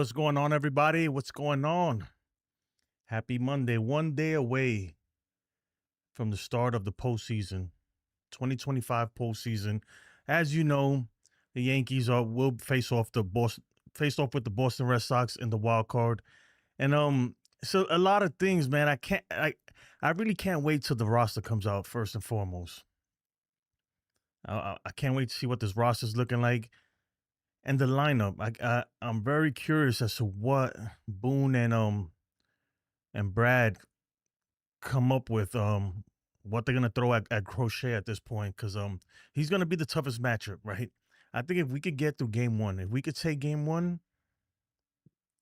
What's going on, everybody? What's going on? Happy Monday. One day away from the start of the postseason, 2025 postseason. As you know, the Yankees will face off with the Boston Red Sox in the wild card. And so a lot of things, man. I really can't wait till the roster comes out first and foremost. I can't wait to see what this roster's looking like. And the lineup, I'm very curious as to what Boone and Brad come up with what they're gonna throw at Crochet at this point, because he's gonna be the toughest matchup, right? I think if we could get through game one, if we could take game one,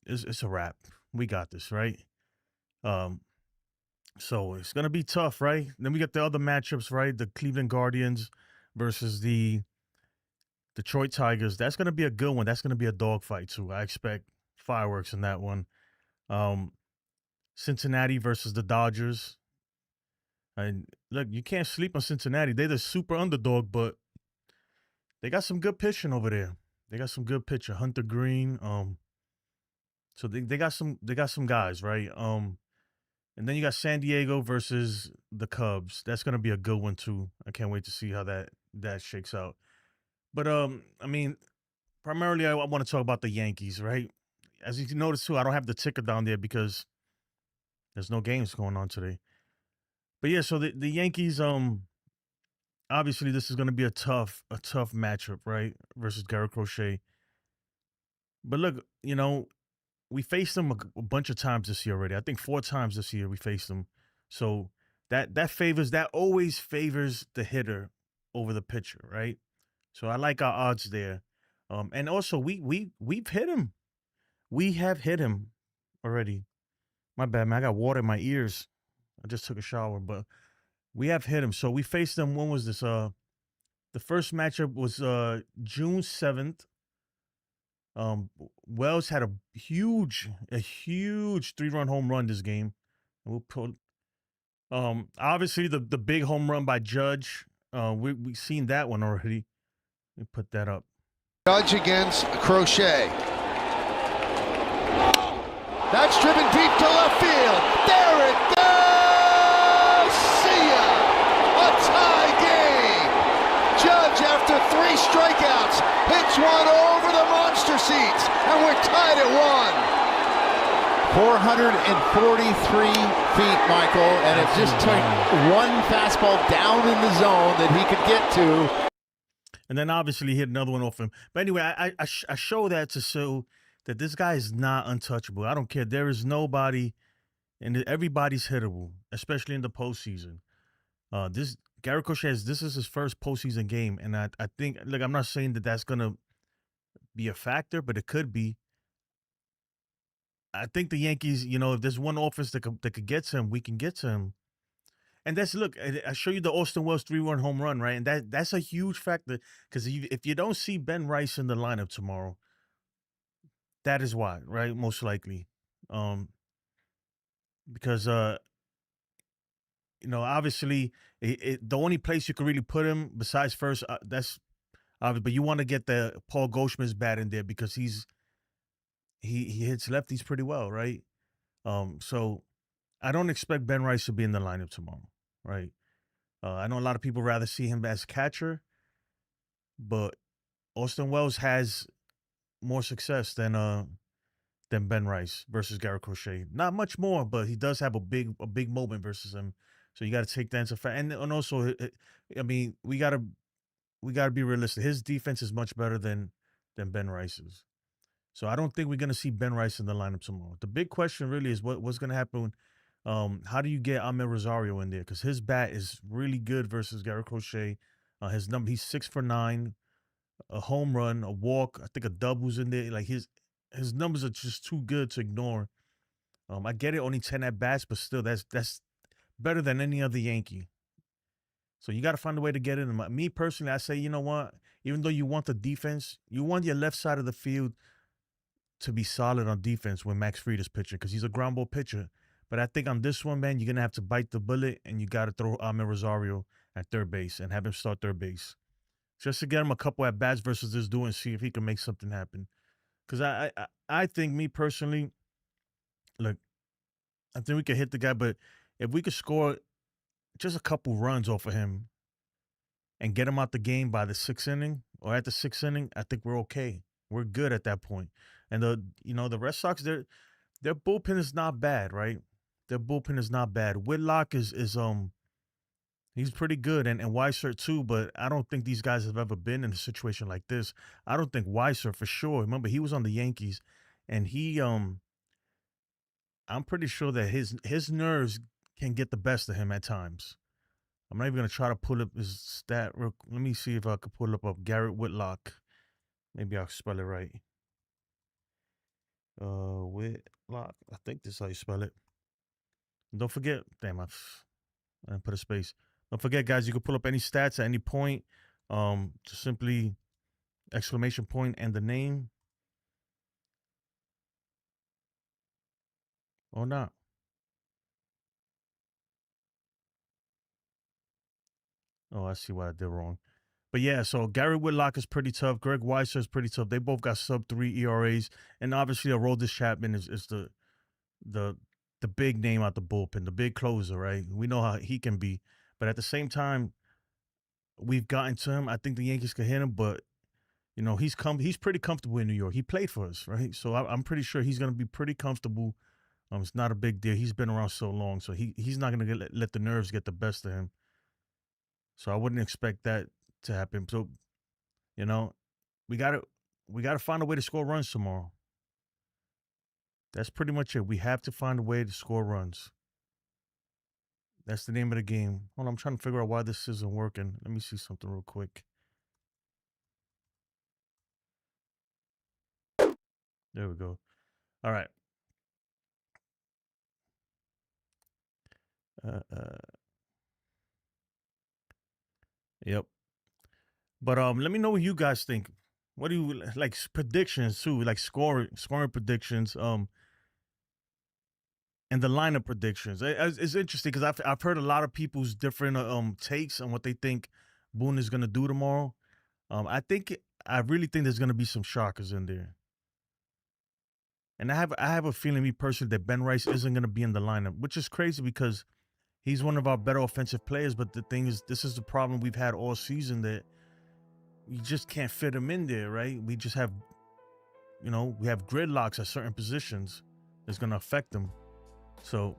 it's a wrap. We got this, right? Um, so it's gonna be tough, right? Then we get the other matchups, right? The Cleveland Guardians versus the Detroit Tigers. That's gonna be a good one. That's gonna be a dogfight too. I expect fireworks in that one. Um, Cincinnati versus the Dodgers. And look, you can't sleep on Cincinnati. They're the super underdog, but they got some good pitching over there. They got some good pitcher, Hunter Green. So they got some guys, right? And then you got San Diego versus the Cubs. That's gonna be a good one too. I can't wait to see how that shakes out. But I mean, primarily I want to talk about the Yankees, right? As you can notice too, I don't have the ticker down there because there's no games going on today. But yeah, so the Yankees, obviously this is gonna be a tough matchup, right? Versus Garrett Crochet. But look, we faced them a bunch of times this year already. I think 4 times this year we faced them. So that always favors the hitter over the pitcher, right? So I like our odds there. And also we've hit him. We have hit him already. My bad, man. I got water in my ears. I just took a shower, but we have hit him. So we faced them. When was this? The first matchup was June 7th. Wells had a huge 3-run home run this game. And we'll put obviously the big home run by Judge. We seen that one already. Let me put that up. Judge against Crochet. That's driven deep to left field. There it goes! See ya! A tie game! Judge, after 3 strikeouts, hits one over the monster seats, and we're tied at 443 feet, Michael, and it just took one fastball down in the zone that he could get to. And then obviously he hit another one off him. But anyway, I show that to show that this guy is not untouchable. I don't care. There is nobody, and everybody's hittable, especially in the postseason. This Garrett Crochet, this is his first postseason game, and I think, look, I'm not saying that that's gonna be a factor, but it could be. I think the Yankees, if there's one offense that could get to him, we can get to him. And look, I show you the Austin Wells 3-run home run, right? And that's a huge factor, because if you don't see Ben Rice in the lineup tomorrow, that is why, right? Most likely. Because obviously the only place you could really put him besides first, that's obvious, but you want to get the Paul Goldschmidt's bat in there because he hits lefties pretty well, right? So I don't expect Ben Rice to be in the lineup tomorrow, right? I know a lot of people rather see him as catcher, but Austin Wells has more success than Ben Rice versus Garrett Crochet. Not much more, but he does have a big moment versus him. So you got to take that into fact. And also, I mean, we gotta be realistic. His defense is much better than Ben Rice's. So I don't think we're gonna see Ben Rice in the lineup tomorrow. The big question really is what's gonna happen. How do you get Ahmed Rosario in there? Because his bat is really good versus Garrett Crochet. He's 6 for 9, a home run, a walk. I think a double's in there. Like his numbers are just too good to ignore. I get it, only 10 at bats, but still, that's better than any other Yankee. So you got to find a way to get in him. Me personally, I say, you know what? Even though you want the defense, you want your left side of the field to be solid on defense when Max Fried is pitching, because he's a ground ball pitcher. But I think on this one, man, you're gonna have to bite the bullet, and you got to throw Ahmed Rosario at third base and have him start third base, just to get him a couple at bats versus this dude and see if he can make something happen. Because I think, me personally, look, I think we could hit the guy, but if we could score just a couple runs off of him and get him out the game by the sixth inning or at the sixth inning, I think we're okay. We're good at that point. And the Red Sox, their bullpen is not bad, right? Their bullpen is not bad. Whitlock is he's pretty good, and Weiser too, but I don't think these guys have ever been in a situation like this. I don't think Weiser for sure. Remember, he was on the Yankees, and I'm pretty sure that his nerves can get the best of him at times. I'm not even gonna try to pull up his stat. Let me see if I could pull up Garrett Whitlock. Maybe I'll spell it right. Whitlock. I think this is how you spell it. Don't forget, damn, I didn't put a space. Don't forget, guys, you can pull up any stats at any point. Just simply exclamation point and the name. Or not. Oh, I see what I did wrong. But yeah, so Gary Whitlock is pretty tough. Greg Weiser is pretty tough. They both got sub-3 ERAs. And obviously, Aroldis Chapman is the big name out the bullpen, the big closer, right? We know how he can be. But at the same time, we've gotten to him. I think the Yankees could hit him, but he's pretty comfortable in New York. He played for us, right? So I'm pretty sure he's going to be pretty comfortable. It's not a big deal. He's been around so long, so he's not going to let the nerves get the best of him. So I wouldn't expect that to happen. So, we gotta find a way to score runs tomorrow. That's pretty much it. We have to find a way to score runs. That's the name of the game. Hold on, I'm trying to figure out why this isn't working. Let me see something real quick. There we go. All right. Yep. But let me know what you guys think. What do you like predictions too? Like scoring predictions. And the lineup predictions. It's interesting because I've heard a lot of people's different takes on what they think Boone is gonna do tomorrow. I really think there's gonna be some shockers in there. And I have a feeling, me personally, that Ben Rice isn't gonna be in the lineup, which is crazy because he's one of our better offensive players. But the thing is, this is the problem we've had all season, that you just can't fit him in there, right? We just have, we have gridlocks at certain positions that's gonna affect them. So,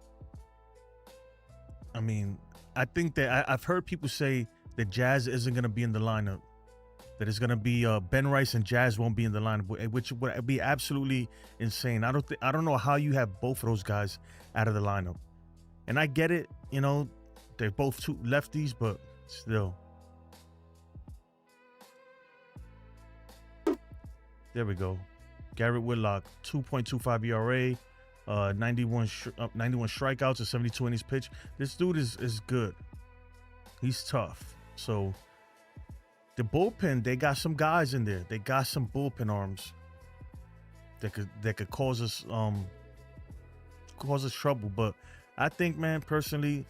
I mean, I think that I've heard people say that Jazz isn't going to be in the lineup, that it's going to be Ben Rice and Jazz won't be in the lineup, which would be absolutely insane. I don't know how you have both of those guys out of the lineup. And I get it, they're both two lefties, but still. There we go. Garrett Whitlock, 2.25 ERA. 91 strikeouts and 72 innings pitched. This dude is good. He's tough. So the bullpen, they got some guys in there. They got some bullpen arms that could cause us trouble. But I think, man, personally,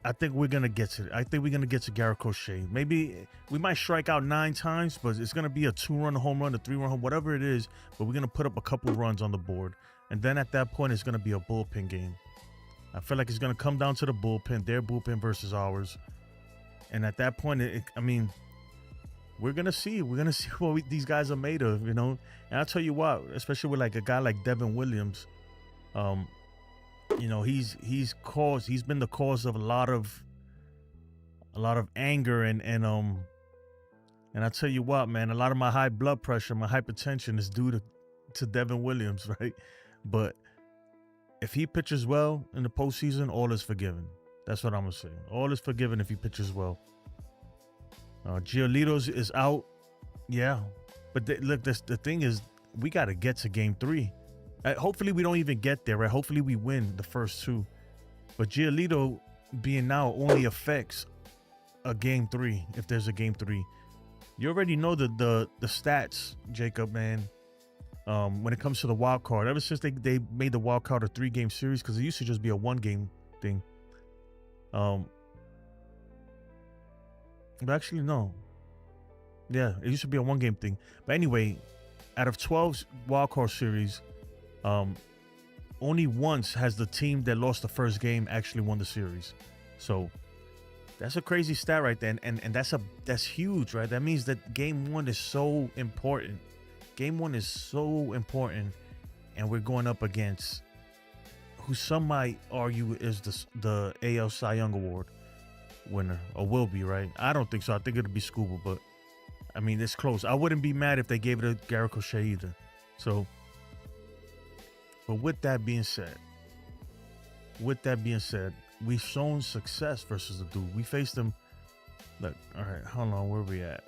I think we're gonna get to it. I think we're gonna get to Garrett Crochet. Maybe we might strike out 9 times, but it's gonna be a 2-run home run, a 3-run home, whatever it is. But we're gonna put up a couple runs on the board. And then at that point, it's going to be a bullpen game. I feel like it's going to come down to the bullpen, their bullpen versus ours. And at that point, we're going to see. We're going to see what these guys are made of, And I'll tell you what, especially with like a guy like Devin Williams, he's been the cause of a lot of anger and I tell you what, man, a lot of my high blood pressure, my hypertension is due to Devin Williams, right? But if he pitches well in the postseason, all is forgiven. That's what I'm gonna say. All is forgiven if he pitches well. Giolito's is out, yeah. But look, the thing is, we got to get to Game 3. Hopefully, we don't even get there, right? Hopefully, we win the first 2. But Giolito being out only affects a Game 3 if there's a Game 3. You already know the stats, Jacob, man. When it comes to the wild card, ever since they made the wild card a 3-game series, because it used to just be a 1-game thing. But actually, no. Yeah, it used to be a 1-game thing. But anyway, out of 12 wild card series, only once has the team that lost the first game actually won the series. So that's a crazy stat right there, and that's huge, right? That means that game one is so important. Game one is so important, and we're going up against who some might argue is the AL Cy Young Award winner, or will be, right? I don't think so. I think it'll be Scuba, but I mean, it's close. I wouldn't be mad if they gave it to Garrett Crochet either. So, but with that being said, we've shown success versus the dude. We faced him. Look, all right, hold on, where we at?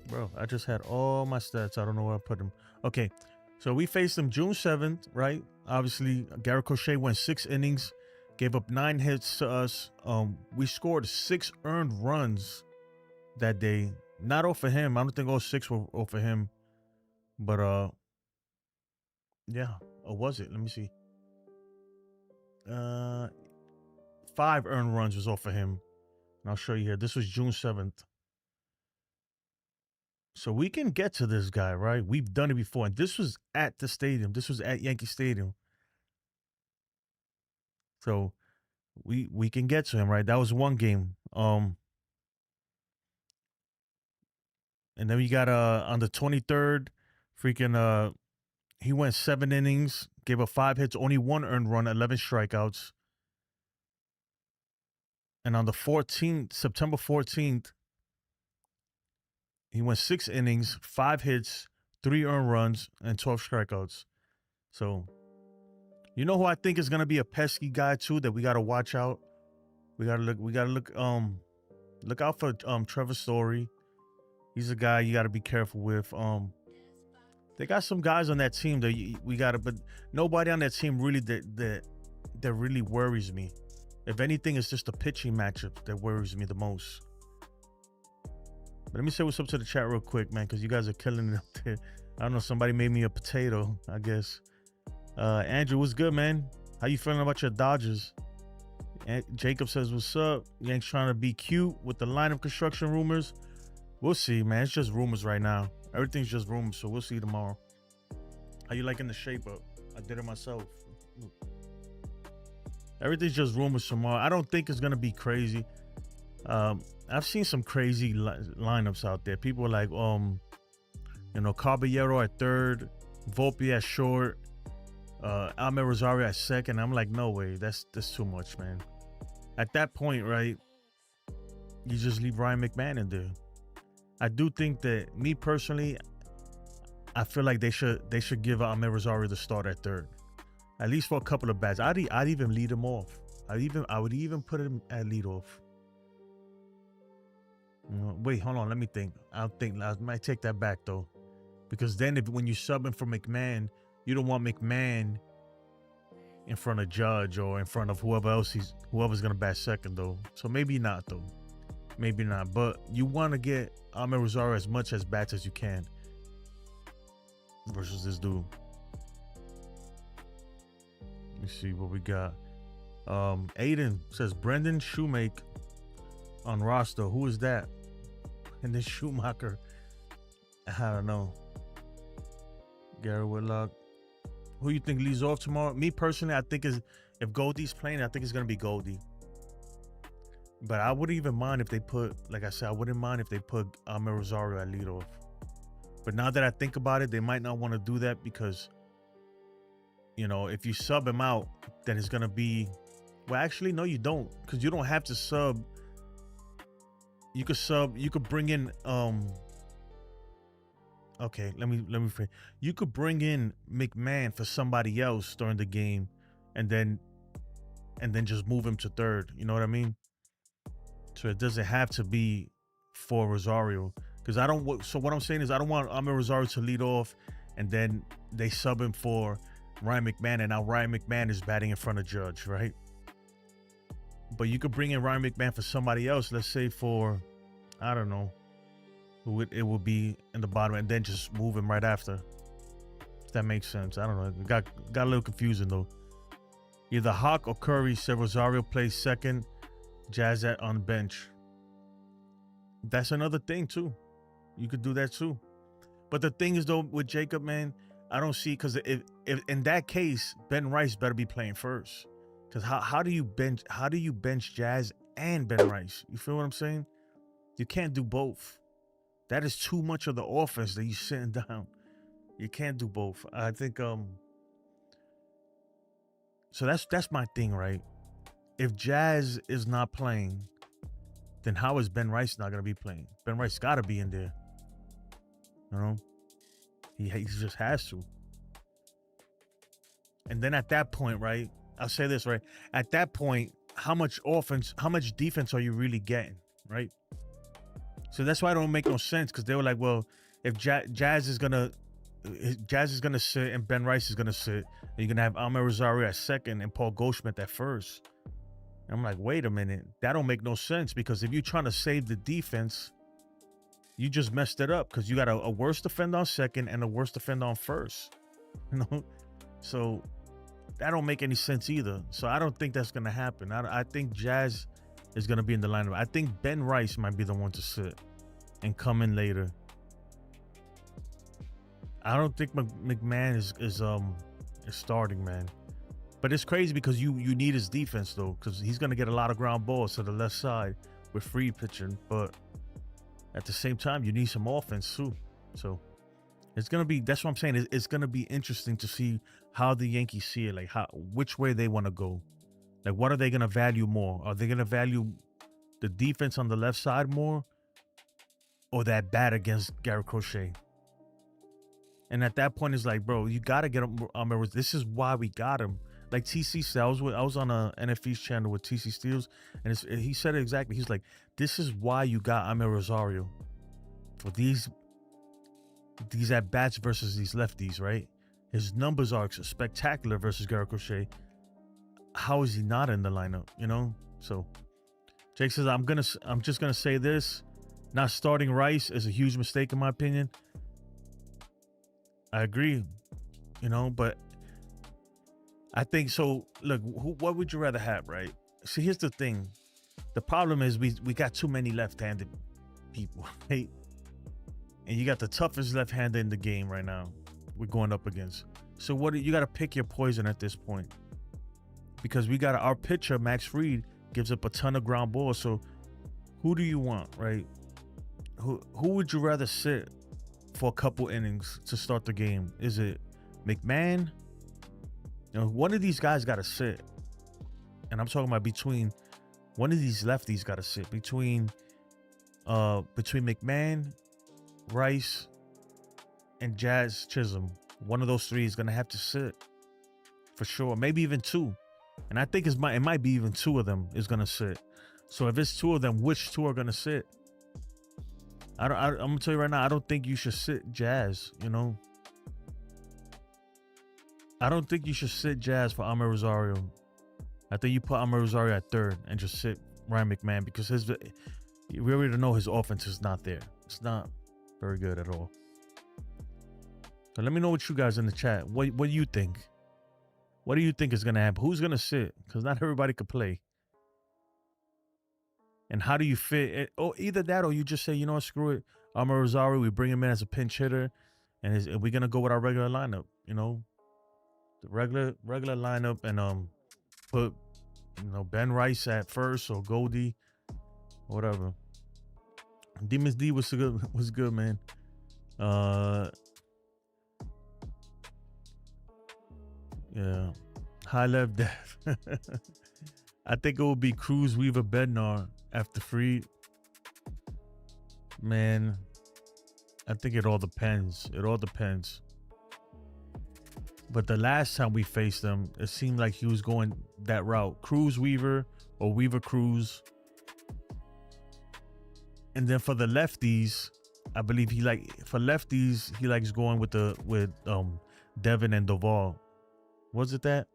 Bro, I just had all my stats. I don't know where I put them. Okay, so we faced him June 7th, right? Obviously, Garrett Crochet went 6 innings, gave up 9 hits to us. We scored 6 earned runs that day. Not off of him. I don't think all 6 were off of him. But yeah. Or was it? Let me see. 5 earned runs was off of him. And I'll show you here. This was June 7th. So we can get to this guy, right? We've done it before. And this was at the stadium. This was at Yankee Stadium. So we can get to him, right? That was one game. And then we got on the 23rd, freaking he went 7 innings, gave up 5 hits, only 1 earned run, 11 strikeouts. And on the 14th, September 14th, he went 6 innings, 5 hits, 3 earned runs, and 12 strikeouts. So, you know who I think is gonna be a pesky guy too that we gotta watch out. We gotta look out for Trevor Story. He's a guy you gotta be careful with. They got some guys on that team that we gotta, but nobody on that team really that really worries me. If anything, it's just the pitching matchup that worries me the most. But let me say what's up to the chat real quick, man, because you guys are killing it up there. I don't know, somebody made me a potato, I guess. Andrew, what's good, man? How you feeling about your Dodgers? Jacob says, what's up? Yanks trying to be cute with the lineup construction rumors. We'll see, man. It's just rumors right now. Everything's just rumors, so we'll see tomorrow. How you liking the shape up? I did it myself. Everything's just rumors tomorrow. I don't think it's going to be crazy. I've seen some crazy lineups out there. People are like, Caballero at third, Volpe at short, Almer Rosario at second. I'm like, no way. That's too much, man. At that point, right, you just leave Ryan McMahon in there. I do think that, me personally, I feel like they should give Almer Rosario the start at third, at least for a couple of bats. I'd even lead him off. I would even put him at leadoff. Wait, hold on. Let me think. I might take that back though, because then when you subbing for McMahon, you don't want McMahon in front of Judge or in front of whoever's gonna bat second though. So maybe not though. Maybe not. But you want to get Almer Rosario as much as bats as you can versus this dude. Let me see what we got. Aiden says Brendan Shoemake on roster. Who is that? And then Schumacher. I don't know. Gary Whitlock. Who you think leads off tomorrow? Me personally, I think if Goldie's playing, I think it's gonna be Goldie. But I wouldn't even mind if they put, like I said, I wouldn't mind if they put Almer Rosario at leadoff. But now that I think about it, they might not want to do that because, if you sub him out, then it's gonna be. Well, actually, no, you don't, because you don't have to sub. You could bring in okay, let me frame. You could bring in McMahon for somebody else during the game and then just move him to third. You know what I mean? So it doesn't have to be for Rosario. So what I'm saying is I don't want Almer Rosario to lead off and then they sub him for Ryan McMahon, and now Ryan McMahon is batting in front of Judge, right? But you could bring in Ryan McMahon for somebody else, let's say for, I don't know, it would be in the bottom, and then just move him right after. If that makes sense. I don't know. It got a little confusing though. Either Hawk or Curry said Rosario plays second, Jazz on bench. That's another thing too. You could do that too. But the thing is, though, with Jacob, man, I don't see, because if in that case, Ben Rice better be playing first. Because how do you bench Jazz and Ben Rice? You feel what I'm saying? You can't do both. That is too much of the offense that you sitting down. You can't do both. I think so that's my thing, right? If Jazz is not playing, then how is Ben Rice not gonna be playing? Ben Rice gotta be in there. You know? He just has to. And then at that point, right? I'll say this, right? At that point, how much defense are you really getting, right? So that's why it don't make no sense, because they were like, well, if Jazz is gonna sit and Ben Rice is gonna sit, and you're gonna have Amer Rosario at second and Paul Goldschmidt at first. And I'm like, wait a minute, that don't make no sense, because if you're trying to save the defense, you just messed it up, because you got a worse defender on second and a worse defender on first. You know, so that don't make any sense either. So I don't think that's gonna happen. I think Jazz is gonna be in the lineup. I think Ben Rice might be the one to sit and come in later. I don't think McMahon is starting, man. But it's crazy because you need his defense, though, because he's gonna get a lot of ground balls to the left side with Fried pitching. But at the same time, you need some offense too. So it's gonna be, that's what I'm saying. It's gonna be interesting to see how the Yankees see it, like which way they want to go. Like, what are they gonna value more? Are they gonna value the defense on the left side more, or that bat against Garrett Crochet? And at that point, it's like, bro, you gotta get him. This is why we got him. Like TC said, I was on a NFE's channel with TC Steels, and he said it exactly. He's like, this is why you got Amer Rosario for these at bats versus these lefties, right? His numbers are spectacular versus Garrett Crochet. How is he not in the lineup? You know? So Jake says, I'm just gonna say this: not starting Rice is a huge mistake in my opinion. I agree, you know, but I think so. Look, what would you rather have, right? See, here's the thing. The problem is we got too many left-handed people, right? And you got the toughest left-hander in the game right now we're going up against. So you got to pick your poison at this point, because we got our pitcher, Max Fried, gives up a ton of ground balls. So who do you want, right? Who would you rather sit for a couple innings to start the game? Is it McMahon? You know, one of these guys got to sit. And I'm talking about between one of these lefties got to sit between McMahon, Rice, and Jazz Chisholm. One of those three is going to have to sit for sure. Maybe even two. And I think it might be even two of them is going to sit. So if it's two of them, which two are going to sit? I'm going to tell you right now, I don't think you should sit Jazz, you know. I don't think you should sit Jazz for Amer Rosario. I think you put Amer Rosario at third and just sit Ryan McMahon, because we already know his offense is not there. It's not very good at all. So let me know what you guys in the chat. What do you think? What do you think is going to happen? Who's going to sit? Because not everybody could play. And how do you fit it? Oh, either that or you just say, you know what, screw it. Amer Rosario, we bring him in as a pinch hitter, and we're going to go with our regular lineup, you know? The regular lineup, and put, you know, Ben Rice at first or Goldie, whatever. Demons D was good, man. Yeah, high left depth. I think it will be Cruz, Weaver, Bednar after Fried. Man, I think it all depends. It all depends. But the last time we faced him, it seemed like he was going that route. Cruz, Weaver, or Weaver, Cruz. And then for the lefties, I believe he likes going with Devin and Doval. Was it that?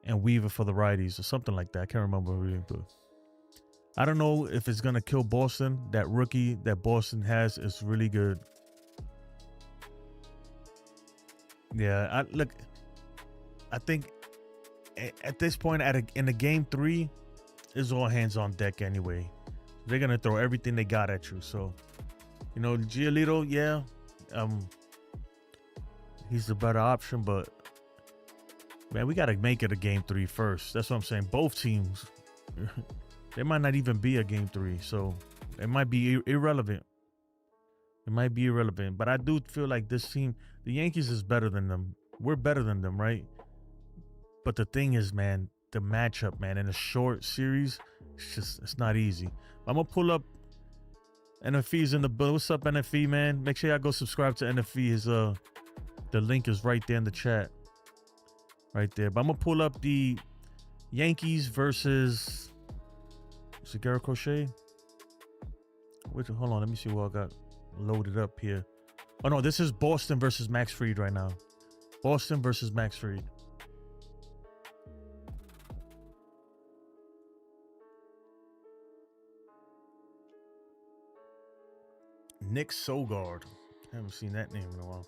And Weaver for the righties or something like that. I can't remember really, but I don't know if it's gonna kill Boston. That rookie that Boston has is really good. Yeah, I think at this point, in the game 3, it's all hands on deck anyway. They're gonna throw everything they got at you. So, you know, Giolito, yeah, he's the better option, but man, we got to make it a game 3 first. That's what I'm saying. Both teams, there might not even be a game 3, so it might be irrelevant. It might be irrelevant, but I do feel like this team, the Yankees, is better than them. We're better than them, right? But the thing is, man, the matchup, man, in a short series, it's not easy. I'm gonna pull up NFE's in the bill. What's up, NFE, man? Make sure y'all go subscribe to NFE. The link is right there in the chat, right there. But I'm gonna pull up the Yankees versus, is it Garrett Crochet? Hold on, let me see what I got loaded up here. Oh no, this is Boston versus Max Fried right now. Boston versus Max Fried. Nick Sogard. I haven't seen that name in a while.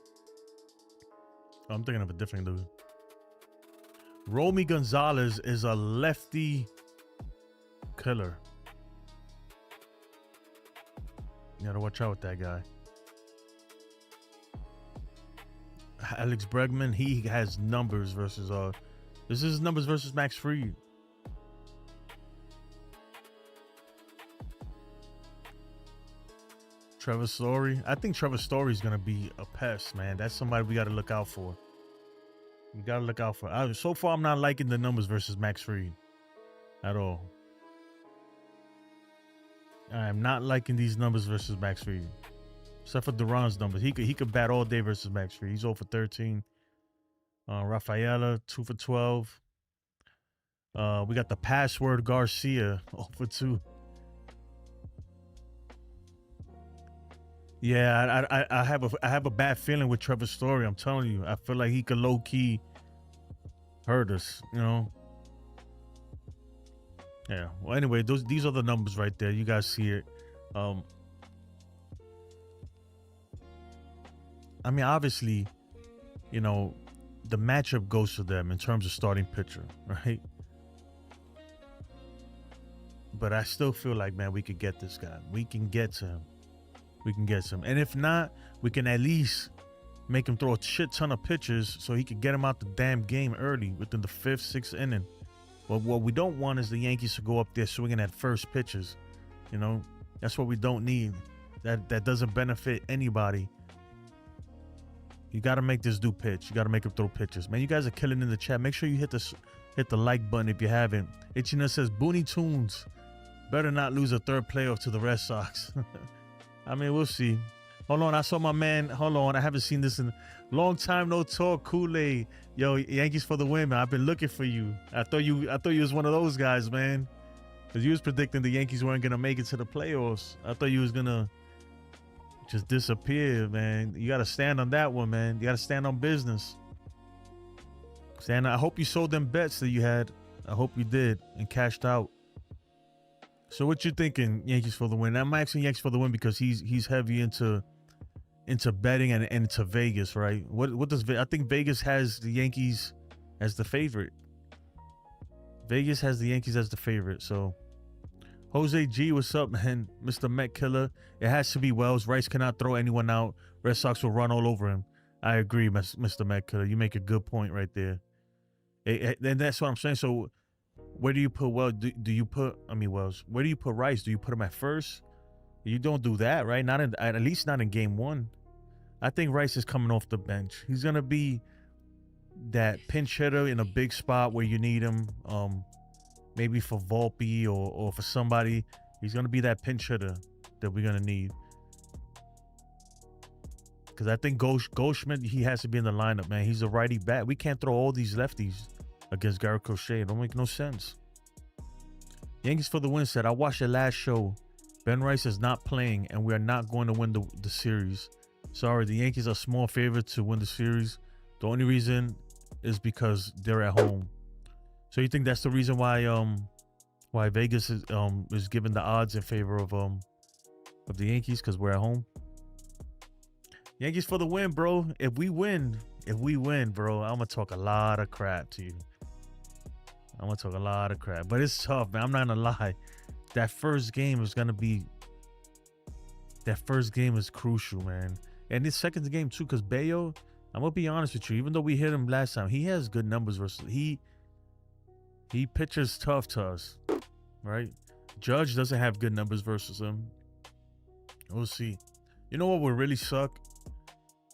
Oh, I'm thinking of a different dude. Romy Gonzalez is a lefty killer. You gotta watch out with that guy. Alex Bregman, he has numbers versus this is numbers versus Max Fried. Trevor Story. I think Trevor Story is gonna be a pest, man. That's somebody we gotta look out for. We gotta look out for. So far, I'm not liking the numbers versus Max Fried at all. I'm not liking these numbers versus Max Fried. Except for Duran's numbers. He could bat all day versus Max Fried. He's 0 for 13. Rafaela, 2 for 12. We got the password Garcia, 0 for 2. Yeah, I have a bad feeling with Trevor Story. I'm telling you. I feel like he could low key hurt us, you know. Yeah. Well, anyway, these are the numbers right there. You guys see it. I mean, obviously, you know, the matchup goes to them in terms of starting pitcher, right? But I still feel like, man, we could get this guy. We can get to him. We can get some. And if not, we can at least make him throw a shit ton of pitches so he could get him out the damn game early within the 5th, 6th inning. But what we don't want is the Yankees to go up there swinging at first pitches. You know, that's what we don't need. That doesn't benefit anybody. You got to make this dude pitch. You got to make him throw pitches. Man, you guys are killing in the chat. Make sure you hit the like button if you haven't. Itchina says, Booney Tunes better not lose a third playoff to the Red Sox. I mean, we'll see. Hold on, I saw my man. Hold on, I haven't seen this in a long time. No talk. Kool-Aid, yo, Yankees for the win, man. I've been looking for you. I thought you was one of those guys, man. Because you was predicting the Yankees weren't gonna make it to the playoffs. I thought you was gonna just disappear, man. You gotta stand on that one, man. You gotta stand on business. Stand. I hope you sold them bets that you had. I hope you did and cashed out. So what you thinking, Yankees for the win? I'm asking Yankees for the win because he's heavy into betting and into Vegas, right? What does I think Vegas has the Yankees as the favorite. Vegas has the Yankees as the favorite. So Jose G, what's up, man? Mr. Met Killer. It has to be Wells. Rice cannot throw anyone out. Red Sox will run all over him. I agree, Mr. Met Killer. You make a good point right there. And that's what I'm saying. So where do you put Wells? Do you put, Wells, where do you put Rice? Do you put him at first? You don't do that, right? Not in, at least not in game 1. I think Rice is coming off the bench. He's going to be that pinch hitter in a big spot where you need him. Maybe for Volpe or for somebody. He's going to be that pinch hitter that we're going to need. Because I think Goldschmidt, he has to be in the lineup, man. He's a righty bat. We can't throw all these lefties against Garrett Crochet. It don't make no sense. Yankees for the win said, I watched the last show. Ben Rice is not playing, and we are not going to win the series. Sorry, the Yankees are small favorites to win the series. The only reason is because they're at home. So you think that's the reason why Vegas is giving the odds in favor of the Yankees, because we're at home? Yankees for the win, bro. If we win, bro, I'm gonna talk a lot of crap to you. I'm gonna talk a lot of crap, but it's tough, man. I'm not gonna lie. That first game is crucial, man. And his second game too, because Bayo, I'm gonna be honest with you, even though we hit him last time, he has good numbers versus he pitches tough to us, right? Judge doesn't have good numbers versus him. We'll see. You know what would really suck?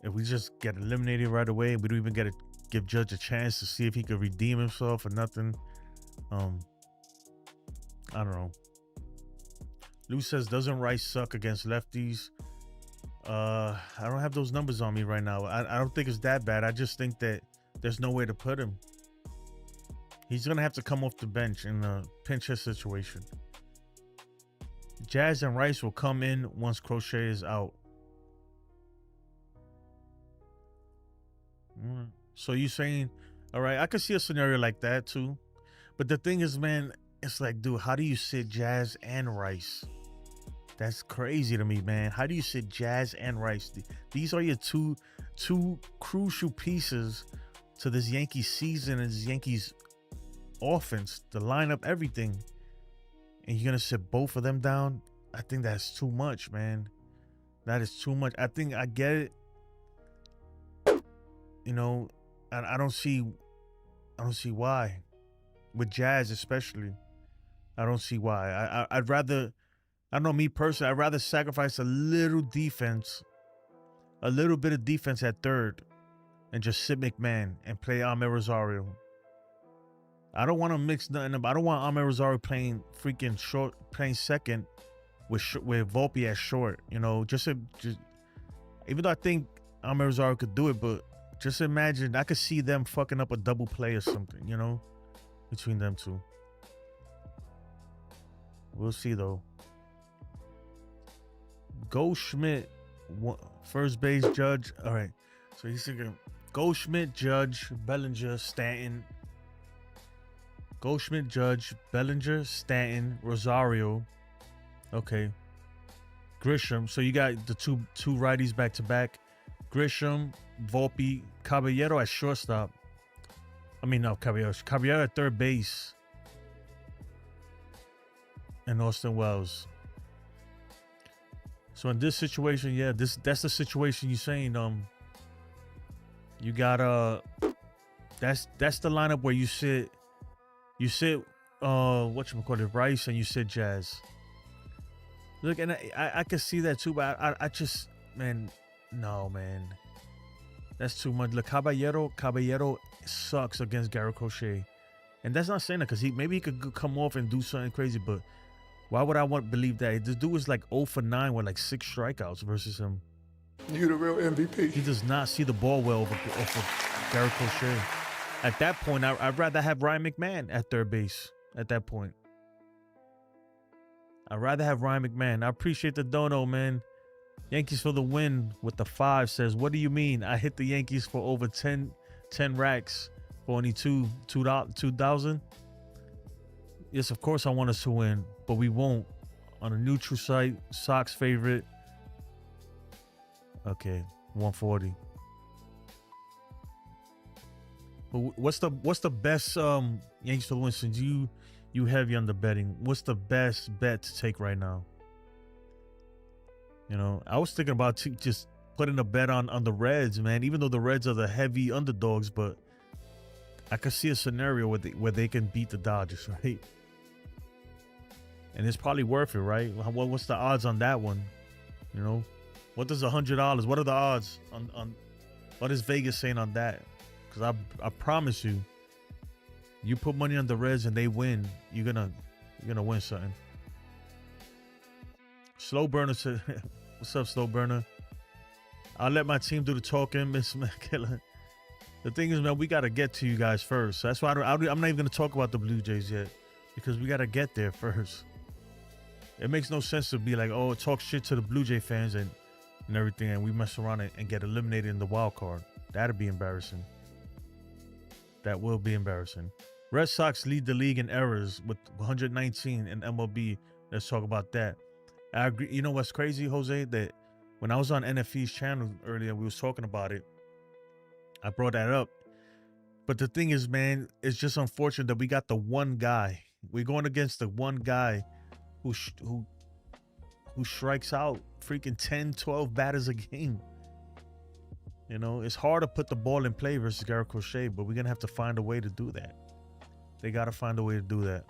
If we just get eliminated right away and we don't even get to give Judge a chance to see if he could redeem himself or nothing. I don't know. Lou says, doesn't Rice suck against lefties? I don't have those numbers on me right now. I don't think it's that bad. I just think that there's no way to put him. He's going to have to come off the bench in a pinch hit situation. Jazz and Rice will come in once Crochet is out. So you saying, all right, I could see a scenario like that too. But the thing is, man, it's like, dude, how do you sit Jazz and Rice? That's crazy to me, man. How do you sit Jazz and Rice? These are your two crucial pieces to this Yankees season and this Yankees offense, the lineup, everything. And you're going to sit both of them down? I think that's too much, man. That is too much. I think I get it. You know, I don't see why. With Jazz especially. I don't see why. I'd rather, I don't know, me personally, I'd rather sacrifice a little defense, a little bit of defense at third, and just sit McMahon and play Amed Rosario. I don't want to mix nothing up. I don't want Amed Rosario playing freaking short, playing second with Volpe at short. You know, just even though I think Amed Rosario could do it, but just imagine, I could see them fucking up a double play or something, you know, between them two. We'll see though. Goldschmidt, first base, Judge. All right, so he's thinking Goldschmidt, Judge, Bellinger, Stanton. Goldschmidt, Judge, Bellinger, Stanton, Rosario. Okay. Grisham. So you got the two righties back to back. Grisham, Volpe, Caballero at shortstop. I mean, no, Caballero at third base. And Austin Wells. So in this situation, yeah, that's the situation you're saying. You got that's the lineup where you sit whatchamacallit, Rice, and you sit Jazz. Look, and I can see that too, but I just, man, no, man. That's too much. Look, Caballero sucks against Garrett Crochet. And that's not saying that because maybe he could come off and do something crazy, but why would I believe that? This dude is like 0 for 9 with like 6 strikeouts versus him. You the real MVP. He does not see the ball well off of Garrett Crochet. At that point, I'd rather have Ryan McMahon at third base. At that point, I'd rather have Ryan McMahon. I appreciate the dono, man. Yankees for the win with the 5 says, what do you mean? I hit the Yankees for over 10 racks for only 2,000. Yes, of course I want us to win, but we won't. On a neutral site, Sox favorite. Okay, 140. But what's the best Yankees for the win, since you heavy on the betting? What's the best bet to take right now? You know, I was thinking about just putting a bet on the Reds, man. Even though the Reds are the heavy underdogs, but I could see a scenario where they can beat the Dodgers, right? And it's probably worth it, right? What's the odds on that one? You know, what does $100? What are the odds on what is Vegas saying on that? Because I promise you, you put money on the Reds and they win, you're gonna win something. Slow Burner said, "What's up, Slow Burner? I'll let my team do the talking, Miss McKillen. The thing is, man, we gotta get to you guys first. So that's why I'm not even gonna talk about the Blue Jays yet, because we gotta get there first. It makes no sense to be like, oh, talk shit to the Blue Jay fans and everything, and we mess around and get eliminated in the wild card. That'd be embarrassing. That will be embarrassing. Red Sox lead the league in errors with 119 in MLB. Let's talk about that. I agree. You know what's crazy, Jose? That when I was on NFE's channel earlier, we was talking about it. I brought that up. But the thing is, man, it's just unfortunate that we got the one guy. We're going against the one guy who strikes out freaking 10, 12 batters a game. You know, it's hard to put the ball in play versus Garrett Crochet, but we're going to have to find a way to do that. They got to find a way to do that.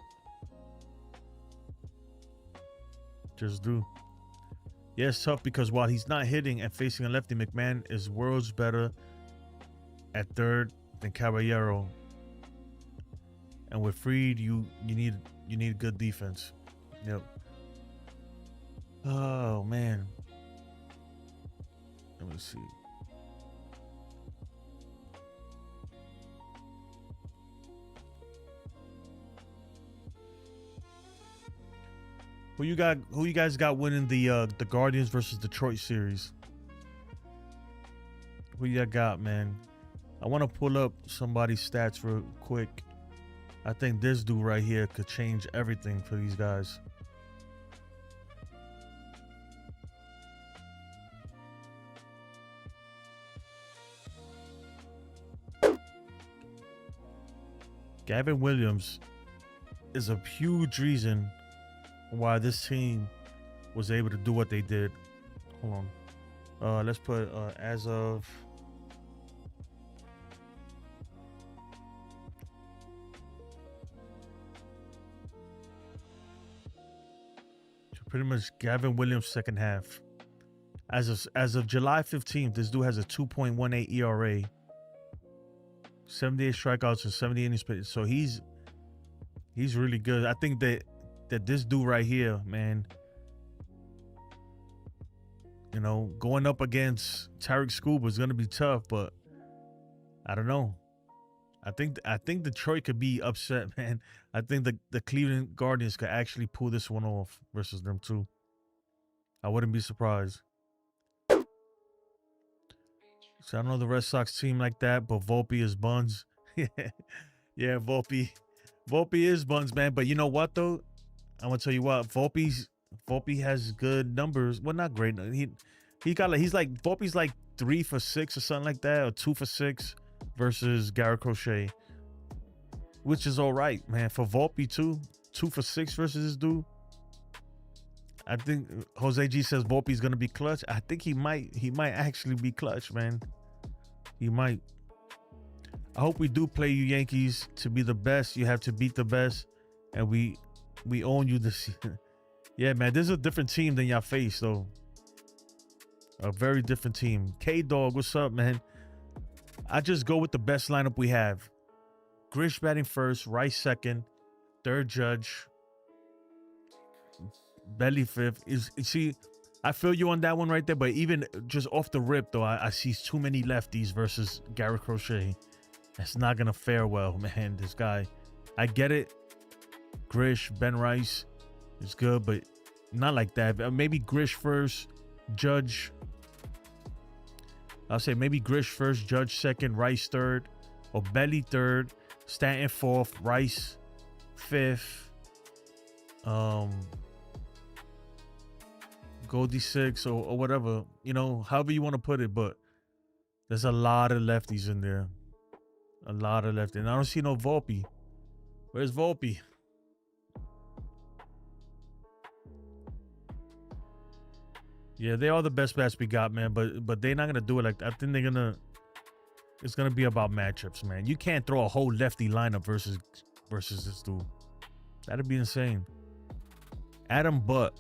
Just do. Yeah, it's tough because while he's not hitting and facing a lefty, McMahon is worlds better at third than Caballero. And with Fried, you need good defense. Yep. Oh man. Let me see. Who you guys got winning the Guardians versus Detroit series? Who you got, man? I want to pull up somebody's stats real quick. I think this dude right here could change everything for these guys. Gavin Williams is a huge reason why this team was able to do what they did. Hold on. Let's put as of pretty much Gavin Williams' second half. As of July 15th, this dude has a 2.18 ERA, 78 strikeouts and 70 innings pitched. So he's really good. I think that this dude right here, man, you know, going up against Tarek Scuba is gonna be tough, but I don't know. I think Detroit could be upset, man. I think the Cleveland Guardians could actually pull this one off versus them too. I wouldn't be surprised. So I don't know the Red Sox team like that, but Volpe is buns. Yeah, Volpe is buns, man. But you know what though? I'm gonna tell you what, Volpe has good numbers. Well, not great. He's like Volpe's like 3 for 6 or something like that, or 2 for 6 versus Garrett Crochet, which is all right, man. For Volpe too, 2 for 6 versus this dude. I think Jose G says Volpe's gonna be clutch. I think he might actually be clutch, man. He might. I hope we do play you Yankees. To be the best, you have to beat the best, and we own you this year. Yeah, man, this is a different team than y'all face, though. A very different team. K-Dog, what's up, man? I just go with the best lineup we have. Grish batting first, Rice second, third Judge, Belly fifth. See, I feel you on that one right there, but even just off the rip, though, I see too many lefties versus Garrett Crochet. That's not going to fare well, man, this guy. I get it. Grish, Ben Rice is good, but not like that. Maybe Grish first, Judge. I'll say maybe Grish first, Judge second, Rice third, or Belly third, Stanton fourth, Rice fifth, Goldie six, or whatever, you know, however you want to put it. But there's a lot of lefties in there. A lot of lefties. And I don't see no Volpe. Where's Volpe? Yeah, they are the best bats we got, man. But they're not gonna do it like that. I think it's gonna be about matchups, man. You can't throw a whole lefty lineup versus this dude. That'd be insane. Adam, but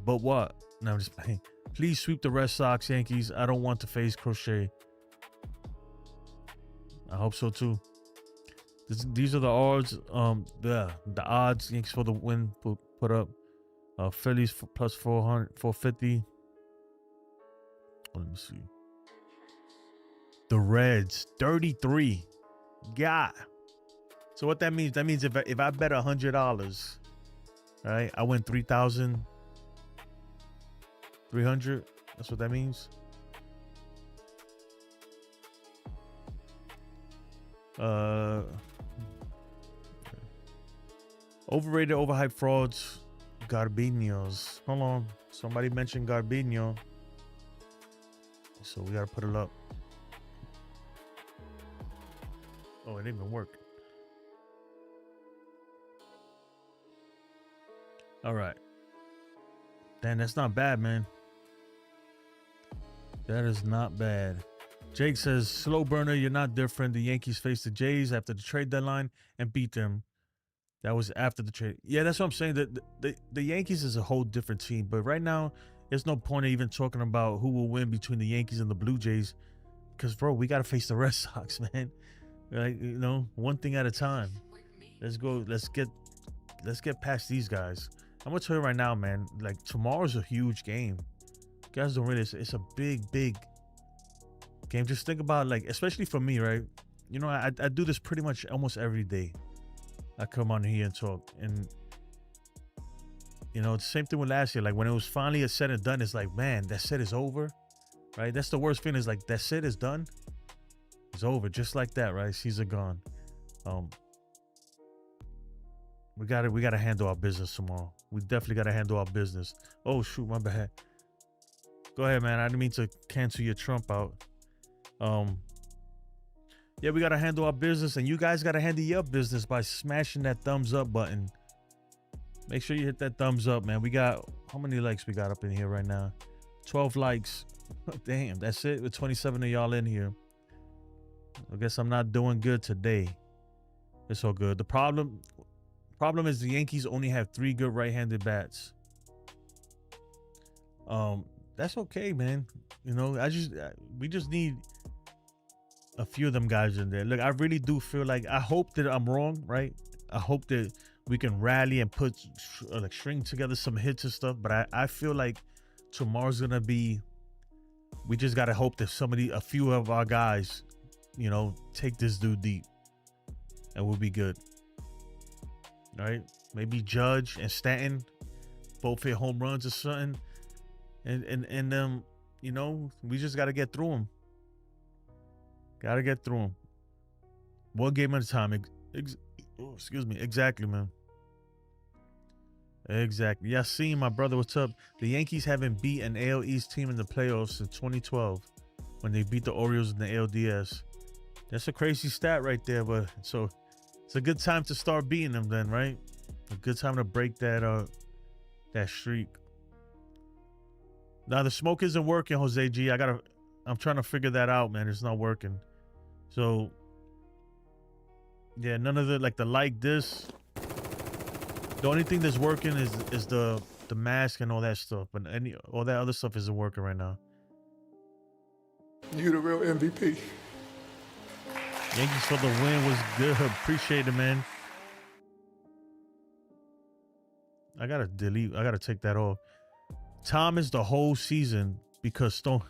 what? No, I'm just playing. Please sweep the Red Sox, Yankees. I don't want to face Crochet. I hope so too. These are the odds. The odds Yankees for the win put up. Phillies for plus 400, 450. Let me see. The Reds 33. God. So what that means? That means if I bet $100, right, I win 3,300. That's what that means. Overrated, overhyped frauds. Garbinos. Hold on. Somebody mentioned Garbino. So we gotta put it up. Oh, it didn't even work. All right. Damn, that's not bad, man. That is not bad. Jake says, slow burner, you're not different. The Yankees faced the Jays after the trade deadline and beat them. That was after the trade. Yeah, that's what I'm saying. The Yankees is a whole different team. But right now, there's no point of even talking about who will win between the Yankees and the Blue Jays. Because, bro, we got to face the Red Sox, man. Like, you know, one thing at a time. Let's go. Let's get past these guys. I'm going to tell you right now, man. Like, tomorrow's a huge game. You guys don't realize it's a big game. Just think about, like, especially for me, right? You know, I do this pretty much almost every day. I come on here and talk, and you know, the same thing with last year. Like when it was finally a said and done, it's like, man, that set is over, right? That's the worst feeling. Is like that set is done, it's over, just like that, right? Season gone. We gotta handle our business tomorrow. We definitely gotta handle our business. Oh shoot, my bad. Go ahead, man. I didn't mean to cancel your Trump out. Yeah, we got to handle our business, and you guys got to handle your business by smashing that thumbs up button. Make sure you hit that thumbs up, man. We got, how many likes we got up in here right now? 12 likes. Damn, that's it. With 27 of y'all in here. I guess I'm not doing good today. It's all good. The problem is the Yankees only have 3 good right-handed bats. That's okay, man. You know, we just need a few of them guys in there. Look, I really do feel like, I hope that I'm wrong, right? I hope that we can rally and put like string together some hits and stuff. But I feel like tomorrow's gonna be, we just gotta hope that a few of our guys, you know, take this dude deep, and we'll be good. All right, maybe Judge and Stanton both hit home runs or something, and you know, we just gotta get through them. Gotta get through them. One game at a time. Excuse me. Exactly, man. Exactly. Yeah, see, my brother, what's up? The Yankees haven't beat an AL East team in the playoffs since 2012 when they beat the Orioles in the ALDS. That's a crazy stat right there, but so it's a good time to start beating them then, right? A good time to break that streak. Now the smoke isn't working, Jose G. I'm trying to figure that out, man. It's not working. So yeah, none of this. The only thing that's working is the mask and all that stuff, but all that other stuff isn't working right now. You the real MVP. Yankees for the win was good. Appreciate it, man. I gotta take that off. Tom is the whole season because Stone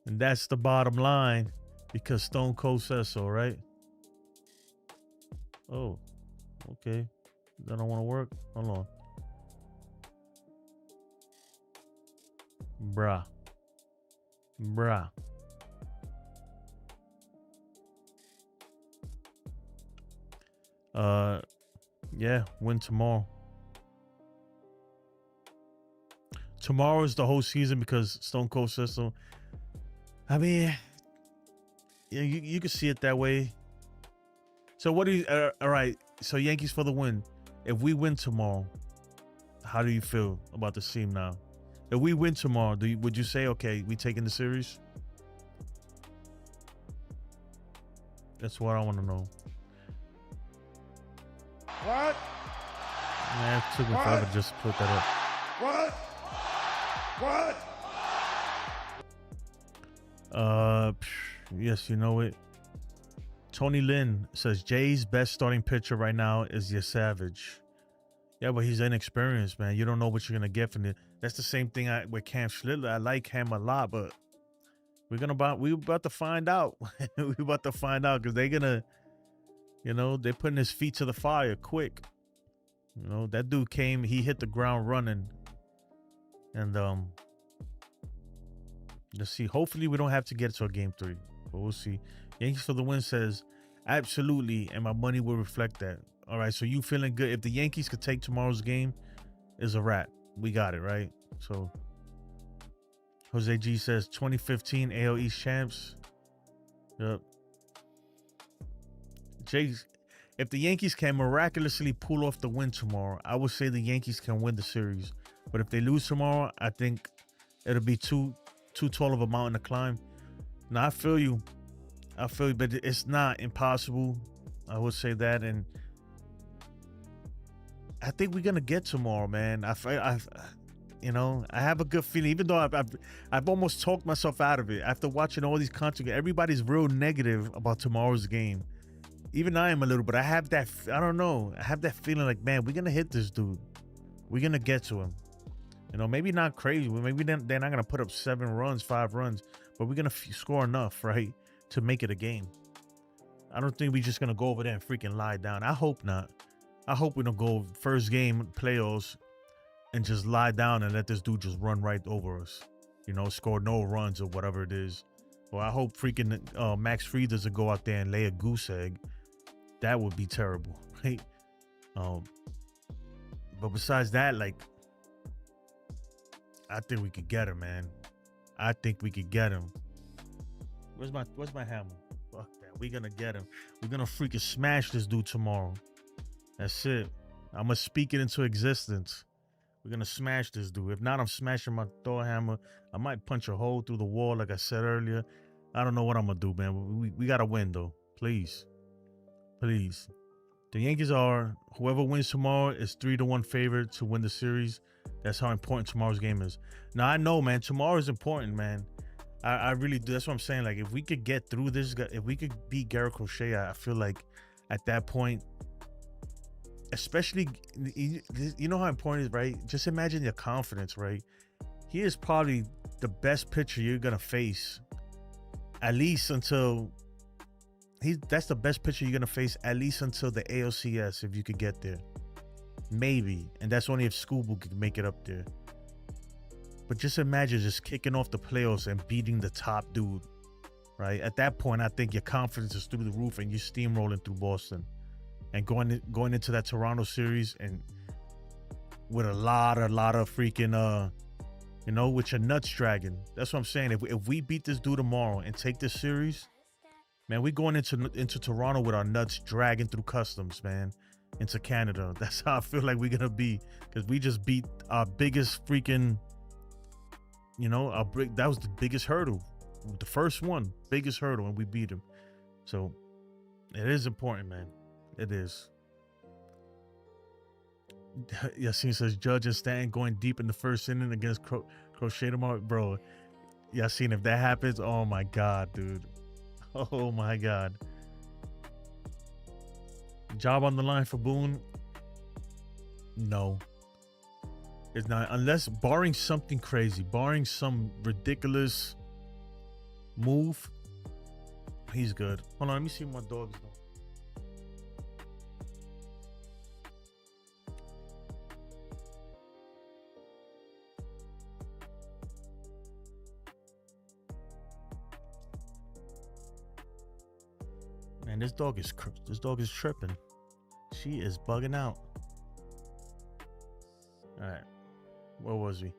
and that's the bottom line because Stone Cold says so, right? Oh, okay. That don't want to work. Hold on. Bruh. Yeah, win tomorrow. Tomorrow is the whole season because Stone Cold says so. I mean, yeah, you can see it that way. So what do you? All right. So Yankees for the win. If we win tomorrow, how do you feel about the team now? If we win tomorrow, would you say, okay, we taking the series? That's what I want to know. What? Man, it took me forever just to put that up. What? Yes, you know it. Tony Lynn says Jay's best starting pitcher right now is your Savage. Yeah, but he's inexperienced, man. You don't know what you're gonna get from it. That's the same thing with Cam Schlittler. I like him a lot, but we're about to find out. We're about to find out because they're gonna, you know, they're putting his feet to the fire quick. You know, that dude came, he hit the ground running, and let's see. Hopefully, we don't have to get to a game 3, but we'll see. Yankees for the win says absolutely, and my money will reflect that. All right, so you feeling good? If the Yankees could take tomorrow's game, is a wrap. We got it, right? So Jose G says 2015 AL East champs. Yep. Jays, if the Yankees can miraculously pull off the win tomorrow, I would say the Yankees can win the series. But if they lose tomorrow, I think it'll be too tall of a mountain to climb. No, I feel you. I feel you, but it's not impossible. I would say that, and I think we're gonna get tomorrow, man. I have a good feeling, even though I've almost talked myself out of it after watching all these content. Everybody's real negative about tomorrow's game. Even I am a little, but I have that. I don't know. I have that feeling like, man, we're gonna hit this dude. We're gonna get to him. Maybe not crazy. Maybe they're not gonna put up 7 runs, 5 runs, but we're gonna score enough, right, to make it a game. I don't think we're just gonna go over there and freaking lie down. I hope not. I hope we don't go first game playoffs and just lie down and let this dude just run right over us. Score no runs or whatever it is. Or I hope freaking Max Fried doesn't go out there and lay a goose egg. That would be terrible, right? But besides that, like, I think we could get him, man. I think we could get him. Where's my hammer? Fuck that. We're gonna get him. We're gonna freaking smash this dude tomorrow. That's it. I'm gonna speak it into existence. We're gonna smash this dude. If not, I'm smashing my Thor hammer. I might punch a hole through the wall, like I said earlier. I don't know what I'm gonna do, man. We gotta win, though. Please. Please. The Yankees whoever wins tomorrow is 3-1 favorite to win the series. That's how important tomorrow's game is. Now, I know, man, tomorrow is important, man. I really do. That's what I'm saying. Like, if we could get through this, if we could beat Garrett Crochet, I feel like at that point, especially, you know how important it is, right? Just imagine your confidence, right? He is probably the best pitcher you're going to face, at least until that's the best pitcher you're going to face, at least until the ALCS, if you could get there. Maybe. And that's only if Scooble could make it up there. But just imagine just kicking off the playoffs and beating the top dude, right? At that point, I think your confidence is through the roof and you're steamrolling through Boston. And going into that Toronto series and with a lot of freaking, with your nuts dragging. That's what I'm saying. If we beat this dude tomorrow and take this series, man, we're going into Toronto with our nuts dragging through customs, man, into Canada. That's how I feel like we're gonna be, because we just beat our biggest freaking, that was the biggest hurdle, the first one, biggest hurdle, and we beat him. So it is important, man. It is. Yassine says Judge and Stanton going deep in the first inning against Crochet tomorrow, bro. Yassine, if that happens, oh my god, dude. Oh my god. Job on the line for Boone? No. It's not, unless barring something crazy, barring some ridiculous move, he's good. Hold on, let me see what my dog's doing. Man, this dog is tripping. She is bugging out. All right, where was we?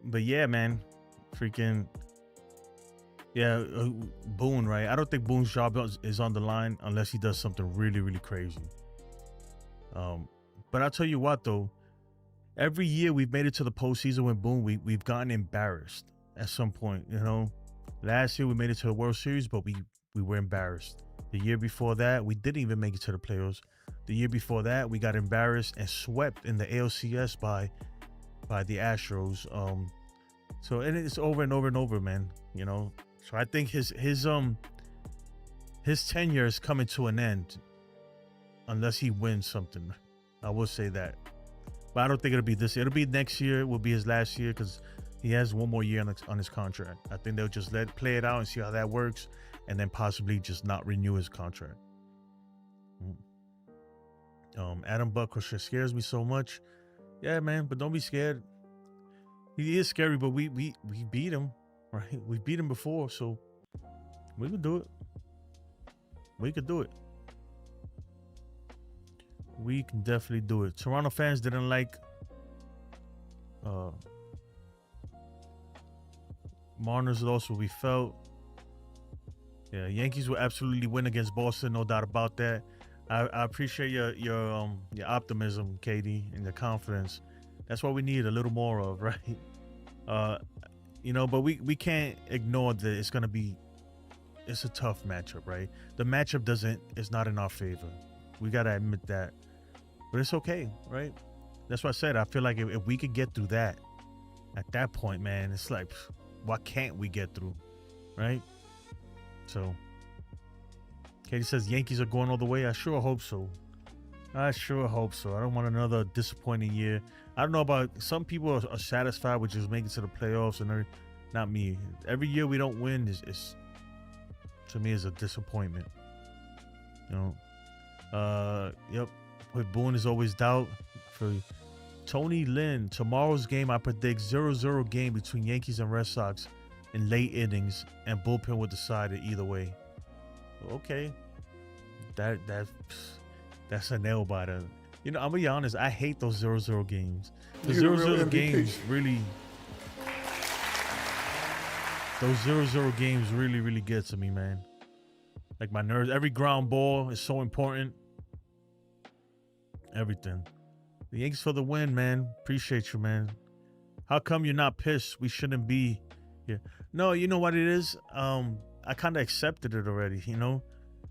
But yeah, man, freaking yeah, Boone, right? I don't think Boone's job is on the line unless he does something really, really crazy. But I'll tell you what, though, every year we've made it to the postseason with Boone, we've gotten embarrassed at some point. Last year we made it to the World Series, but we were embarrassed. The year before that, we didn't even make it to the playoffs. The year before that, we got embarrassed and swept in the ALCS by the Astros. So and it's over and over and over, man. So I think his tenure is coming to an end unless he wins something. I will say that, but I don't think it'll be this year. It'll be next year. It will be his last year because he has one more year on his contract. I think they'll just play it out and see how that works, and then possibly just not renew his contract. Adam Buck scares me so much. Yeah, man, but don't be scared. He is scary, but we beat him, right? We beat him before, so we could do it. We could do it. We can definitely do it. Toronto fans didn't like Mariners lost what we felt. Yeah, Yankees will absolutely win against Boston, no doubt about that. I appreciate your optimism, Katie, and your confidence. That's what we need a little more of, right? But we can't ignore that it's gonna be it's a tough matchup, right? The matchup is not in our favor. We gotta admit that, but it's okay, right? That's what I said. I feel like if we could get through that, at that point, man, it's like, why can't we get through, right? So, Katie says Yankees are going all the way. I sure hope so. I sure hope so. I don't want another disappointing year. I don't know about some people are satisfied with just making it to the playoffs and everything. Not me. Every year we don't win is to me is a disappointment. You know. Yep. With Boone is always doubt. For Tony Lynn, tomorrow's game I predict 0-0 game between Yankees and Red Sox in late innings, and bullpen will decide it either way. Okay. That's a nail biter. You know, I'm gonna be honest, I hate those 0-0 games. The 0-0 games really, those 0-0 games really get to me, man. Like my nerves. Every ground ball is so important. Everything. The Yankees for the win, man. Appreciate you, man. How come you're not pissed? We shouldn't be here. No, you know what it is? I kind of accepted it already, you know?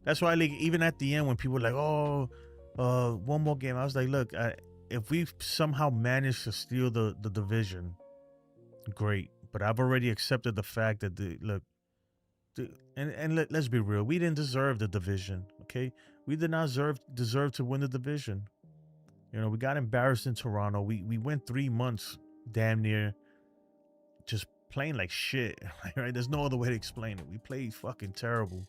That's why, like, even at the end when people were like, oh, one more game, I was like, look, if we somehow manage to steal the division, great. But I've already accepted the fact that let's be real, we didn't deserve the division, okay? We did not deserve to win the division. You know, we got embarrassed in Toronto. We went 3 months damn near just playing like shit, right? There's no other way to explain it. We played fucking terrible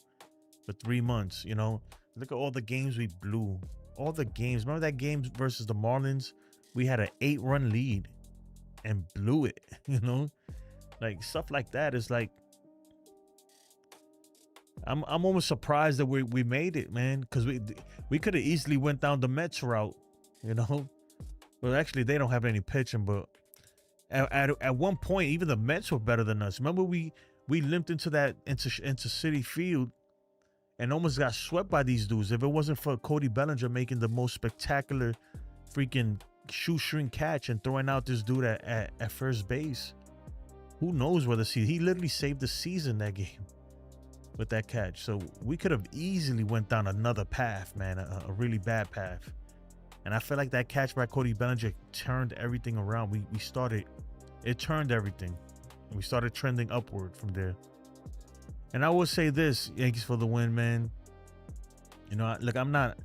for 3 months, you know? Look at all the games we blew. All the games. Remember that game versus the Marlins? We had an 8-run lead and blew it, you know? Like, stuff like that is like, I'm almost surprised that we made it, man, because we could have easily went down the Mets route, you know? Well, actually, they don't have any pitching, but at one point, even the Mets were better than us. Remember, we limped into Citi Field and almost got swept by these dudes. If it wasn't for Cody Bellinger making the most spectacular freaking shoestring catch and throwing out this dude at first base, who knows whether he literally saved the season that game with that catch. So we could have easily went down another path, man, a really bad path. And I feel like that catch by Cody Bellinger turned everything around. It turned everything. And we started trending upward from there. And I will say this, Yankees for the win, man. You know, look, I'm not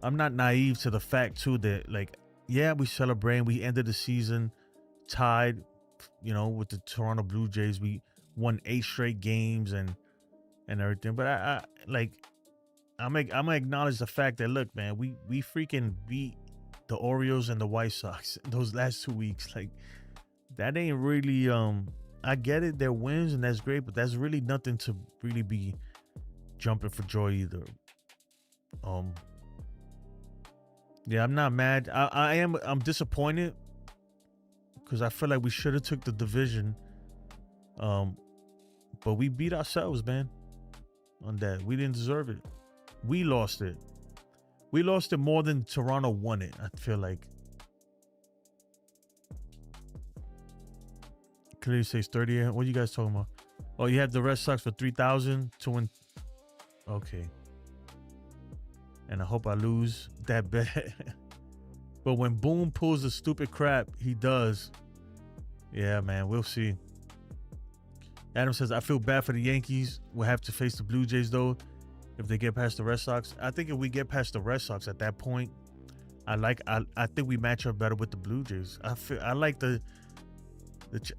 naive to the fact too that, like, yeah, we celebrate. We ended the season tied, you know, with the Toronto Blue Jays. We won 8 straight games and everything. But I'm gonna acknowledge the fact that, look, man, we freaking beat the Orioles and the White Sox those last 2 weeks. Like, that ain't really I get it, they're wins and that's great, but that's really nothing to really be jumping for joy either. Yeah, I'm not mad. I'm disappointed because I feel like we should have took the division. But we beat ourselves, man, on that. We didn't deserve it. We lost it. We lost it more than Toronto won it, I feel like. Clearly says 30. What are you guys talking about? Oh, you have the Red Sox for 3,000 to win. Okay. And I hope I lose that bet. But when Boone pulls the stupid crap, he does. Yeah, man, we'll see. Adam says, I feel bad for the Yankees. We'll have to face the Blue Jays, though, if they get past the Red Sox. I think if we get past the Red Sox at that point, I think we match up better with the Blue Jays. I like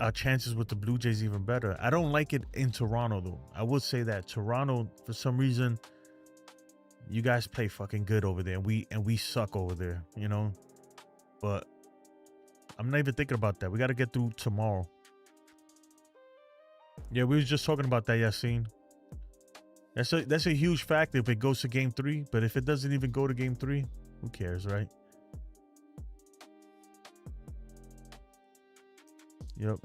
our chances with the Blue Jays even better. I don't like it in Toronto, though. I would say that Toronto, for some reason, you guys play fucking good over there, and we suck over there, you know. But I'm not even thinking about that. We got to get through tomorrow. Yeah, we was just talking about that, Yassine. That's a huge factor if it goes to game 3. But if it doesn't even go to game 3, who cares, right? Yep.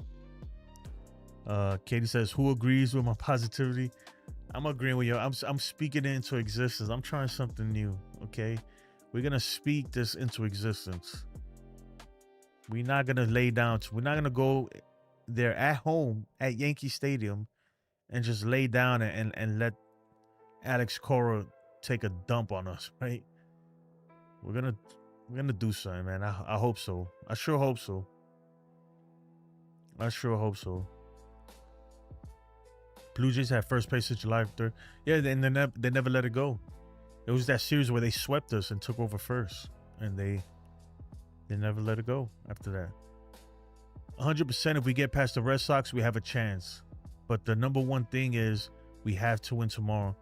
Katie says, who agrees with my positivity? I'm agreeing with you. I'm speaking it into existence. I'm trying something new, okay? We're going to speak this into existence. We're not going to lay down. We're not going to go there at home at Yankee Stadium and just lay down and let Alex Cora take a dump on us, right? We're gonna do something, man. I hope so. I sure hope so. I sure hope so. Blue Jays had first place since July 3rd. Yeah, and they never let it go. It was that series where they swept us and took over first, and they never let it go after that. 100%. If we get past the Red Sox, we have a chance. But the number one thing is we have to win tomorrow.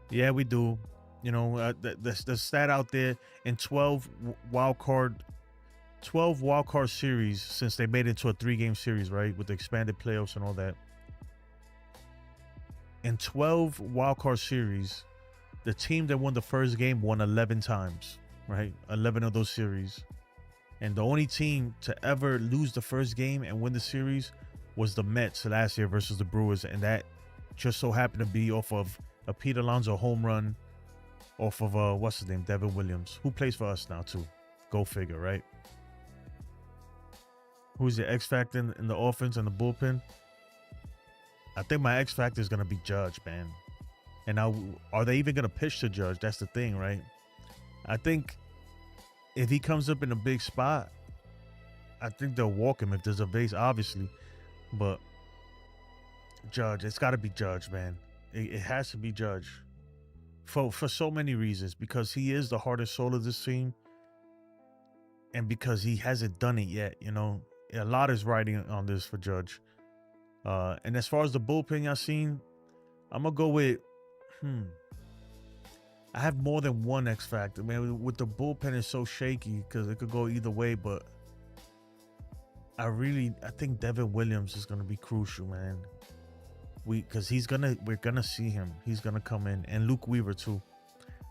Yeah, we do. You know, the stat out there in 12 wild card series since they made it to a 3-game series, right, with the expanded playoffs and all that. In 12 wild card series, the team that won the first game won 11 times, right? 11 of those series. And the only team to ever lose the first game and win the series was the Mets last year versus the Brewers. And that just so happened to be off of a Pete Alonso home run off of, what's his name, Devin Williams, who plays for us now too. Go figure, right? Who's the X factor in the offense and the bullpen? I think my X factor is going to be Judge, man. And now, are they even going to pitch to Judge? That's the thing, right? I think if he comes up in a big spot, I think they'll walk him if there's a base, obviously. But Judge, it's got to be Judge, man. It has to be Judge. For so many reasons. Because he is the heart and soul of this team. And because he hasn't done it yet, you know. A lot is riding on this for Judge. And as far as the bullpen y'all seen, I'm going to go with, I have more than one X factor, man. With the bullpen, it's so shaky because it could go either way, but I think Devin Williams is going to be crucial, man. Because we're going to see him. He's going to come in. And Luke Weaver, too.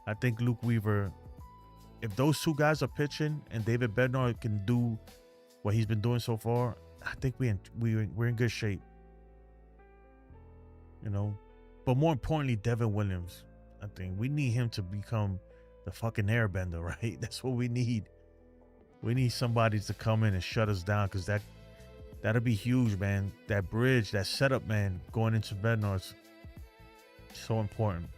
I think Luke Weaver, if those two guys are pitching and David Bednar can do what he's been doing so far, I think we're in good shape. You know, but more importantly, Devin Williams. I think we need him to become the fucking airbender, right? That's what we need. We need somebody to come in and shut us down, because that'll be huge, man. That bridge, that setup, man, going into Bednar's so important.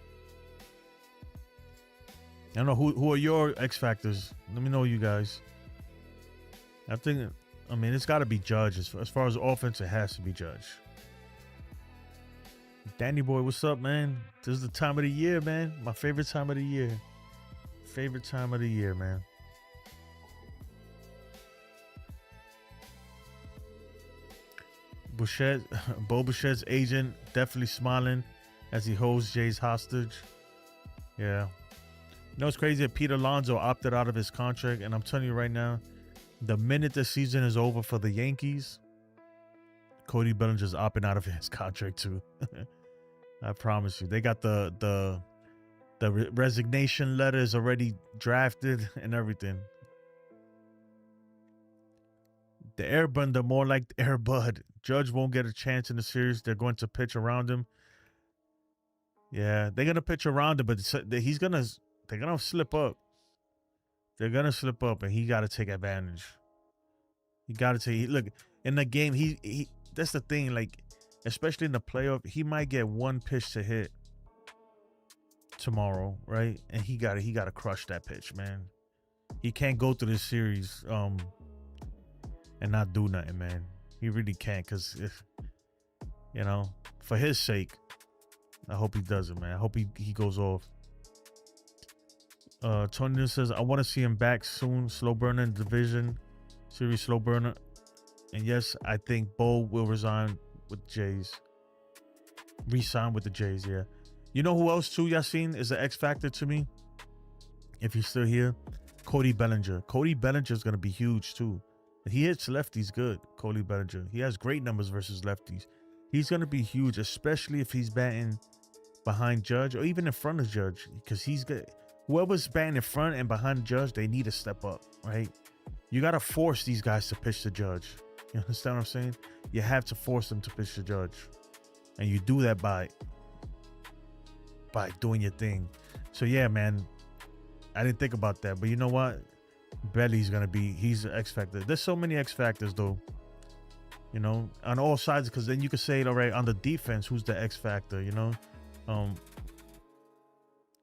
I don't know who are your X factors. Let me know, you guys. I mean, it's got to be Judge. As far as offense, it has to be Judge. Danny boy, what's up, man? This is the time of the year, man. My favorite time of the year. Favorite time of the year, man. Bo Bichette's agent definitely smiling as he holds Jays hostage. Yeah. You know, it's crazy that Pete Alonso opted out of his contract, and I'm telling you right now, the minute the season is over for the Yankees, Cody Bellinger's opting out of his contract too. I promise you. They got the resignation letters already drafted and everything. The Airbender, more like the Air Bud. Judge won't get a chance in the series. They're going to pitch around him. Yeah, they're gonna pitch around him, but they're gonna slip up. They're gonna slip up, and he got to take advantage. He got to take. Look, in the game, he. That's the thing. Like, especially in the playoff, he might get one pitch to hit tomorrow, right? And he got to crush that pitch, man. He can't go through this series and not do nothing, man. He really can't, because if, you know, for his sake, I hope he does it, man. I hope he goes off. Tony says, I want to see him back soon. Slow burner in the division series, slow burner. And yes, I think Bo will resign with the Jays. Resign with the Jays, yeah. You know who else too, Yasin, is an X factor to me? If he's still here, Cody Bellinger. Cody Bellinger is going to be huge too. He hits lefties good, Cody Bellinger. He has great numbers versus lefties. He's going to be huge, especially if he's batting behind Judge or even in front of Judge, because he's good. Whoever's batting in front and behind Judge, they need to step up, right? You got to force these guys to pitch to Judge. You understand what I'm saying? You have to force them to pitch to Judge. And you do that by doing your thing. So, yeah, man, I didn't think about that. But you know what? Belly's going to be, he's an X factor. There's so many X factors, though. you know, on all sides, because then you could say, all right, on the defense, who's the X factor, you know?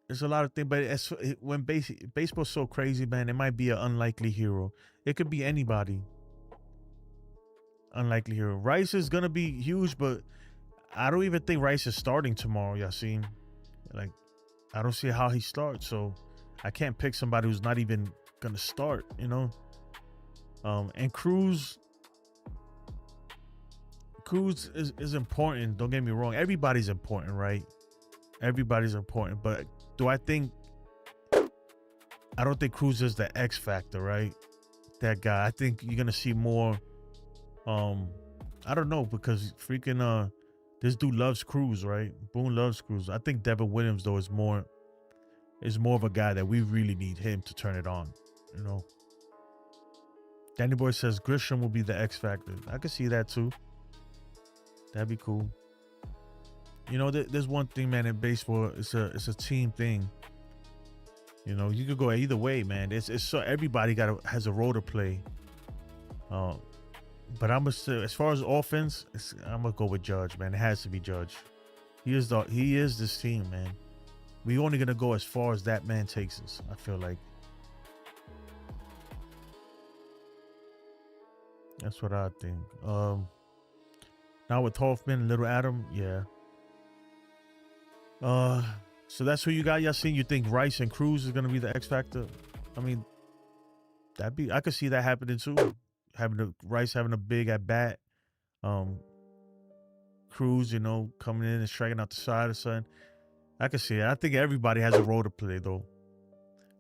There's a lot of things, but when baseball's so crazy, man, it might be an unlikely hero. It could be anybody. Unlikely hero. Rice is gonna be huge, but I don't even think Rice is starting tomorrow, Yassine. Like, I don't see how he starts, so I can't pick somebody who's not even gonna start, you know. And Cruz is important. Don't get me wrong. Everybody's important, right? Everybody's important, but I don't think Cruz is the X factor, right? That guy. I think you're gonna see more. I don't know, because freaking this dude loves Cruz, right? Boone loves Cruz. I think Devin Williams though is more of a guy that we really need him to turn it on, you know. Danny Boy says Grisham will be the X factor. I could see that too. That'd be cool. You know, there's one thing, man, in baseball. It's a team thing. You know, you could go either way, man. It's so everybody has a role to play. But I'm gonna say, as far as offense, I'm gonna go with Judge, man. It has to be Judge. He is this team, man. We only gonna go as far as that man takes us, I feel like. That's what I think. Now with Hoffman, Little Adam, yeah. So that's who you got, Yassine. You think Rice and Cruz is gonna be the X factor? I mean, I could see that happening too. Rice having a big at bat. Cruz, you know, coming in and striking out the side or something. I could see it. I think everybody has a role to play though.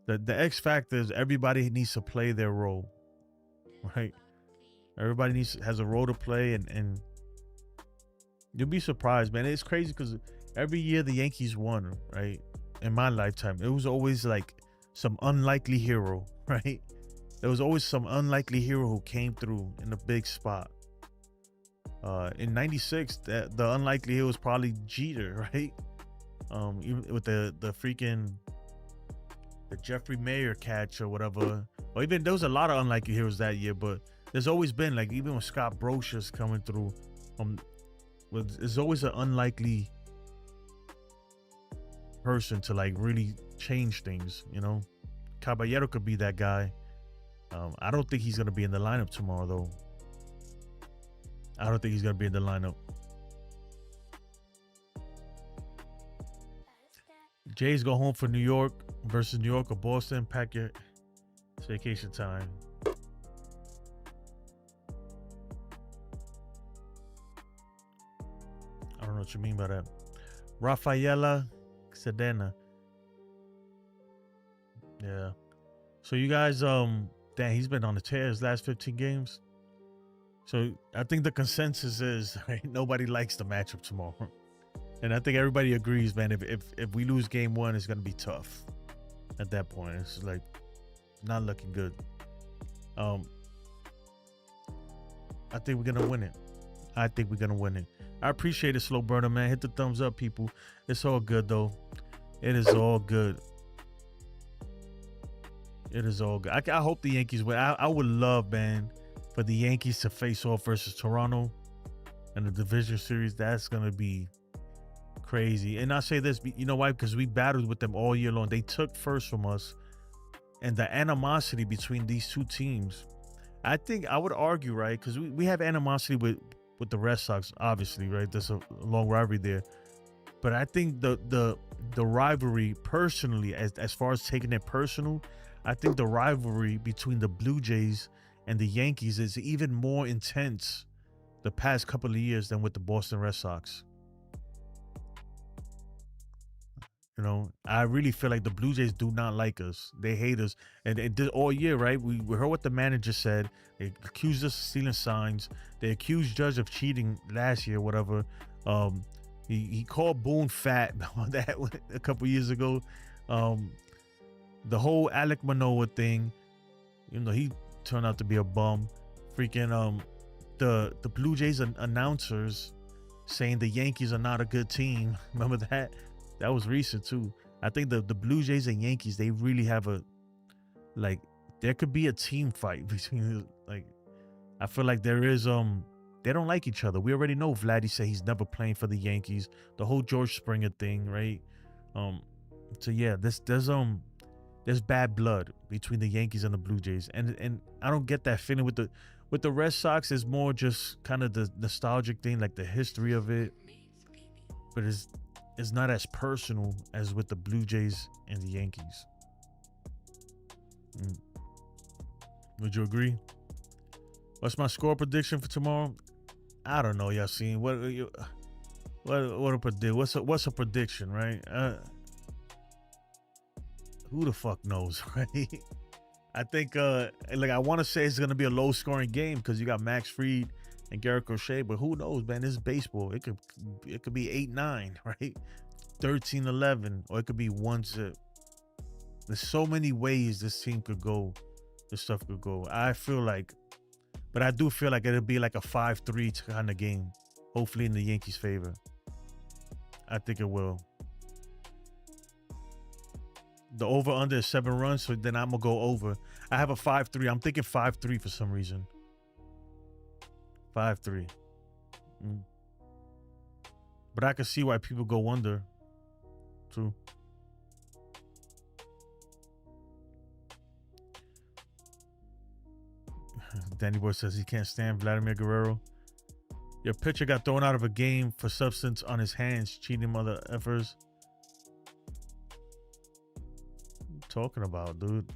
The X factor is everybody needs to play their role, right? Everybody has a role to play, and you'll be surprised, man. It's crazy because every year the Yankees won, right? In my lifetime, it was always like some unlikely hero, right? There was always some unlikely hero who came through in a big spot. In '96, the unlikely hero was probably Jeter, right? Even with the freaking the Jeffrey Mayer catch or whatever. Or even there was a lot of unlikely heroes that year, but there's always been, like, even when Scott Brocious coming through, there's always an unlikely person to like really change things, you know. Caballero could be that guy. I don't think he's gonna be in the lineup tomorrow though. I don't think he's gonna be in the lineup. Jays go home for New York versus New York or Boston. Pack your vacation time. I don't know what you mean by that. Rafaela Sedena. Yeah. So you guys, damn, he's been on the tear his last 15 games. So I think the consensus is, right, nobody likes the matchup tomorrow. And I think everybody agrees, man, if we lose game one, it's going to be tough. At that point, it's like not looking good. I think we're going to win it. I appreciate it, Slow Burner, man. Hit the thumbs up, people. It's all good, though. It is all good. I hope the Yankees win. I would love, man, for the Yankees to face off versus Toronto in the division series. That's going to be crazy. And I say this, you know why? Because we battled with them all year long. They took first from us. And the animosity between these two teams, I think I would argue, right? Because we have animosity with the Red Sox, obviously, right? There's a long rivalry there. But I think the rivalry, personally, as far as taking it personal, I think the rivalry between the Blue Jays and the Yankees is even more intense the past couple of years than with the Boston Red Sox. You know, I really feel like the Blue Jays do not like us. They hate us. And they did all year, right? We heard what the manager said. They accused us of stealing signs. They accused Judge of cheating last year, whatever. He called Boone fat that a couple years ago. The whole Alek Manoah thing, you know, he turned out to be a bum. Freaking the Blue Jays announcers saying the Yankees are not a good team. Remember that? That was recent too. I think the Blue Jays and Yankees, they really have there could be a team fight between, like, I feel like there is they They don't like each other. We already know Vladdy said he's never playing for the Yankees. The whole George Springer thing, right? So yeah, there's bad blood between the Yankees and the Blue Jays, and I don't get that feeling with the Red Sox. It's more just kind of the nostalgic thing, like the history of it, but it's not as personal as with the Blue Jays and the Yankees. Would you agree? What's my score prediction for tomorrow? I don't know, Yassine. What a predict? What's a prediction, right? Who the fuck knows, right? I think I want to say it's gonna be a low scoring game because you got Max Fried and Garrett Crochet, but who knows, man? This is baseball. It could be 8-9, right? 13-11, or it could be 1-0. There's so many ways this team could go. This stuff could go. I do feel like it'll be like a 5-3 kind of game. Hopefully in the Yankees' favor. I think it will. The over-under is 7 runs, so then I'm going to go over. I have a 5-3. I'm thinking 5-3 for some reason. 5-3. But I can see why people go under, too. Danny Boy says he can't stand Vladimir Guerrero. Your pitcher got thrown out of a game for substance on his hands, cheating mother effers. What are you talking about, dude?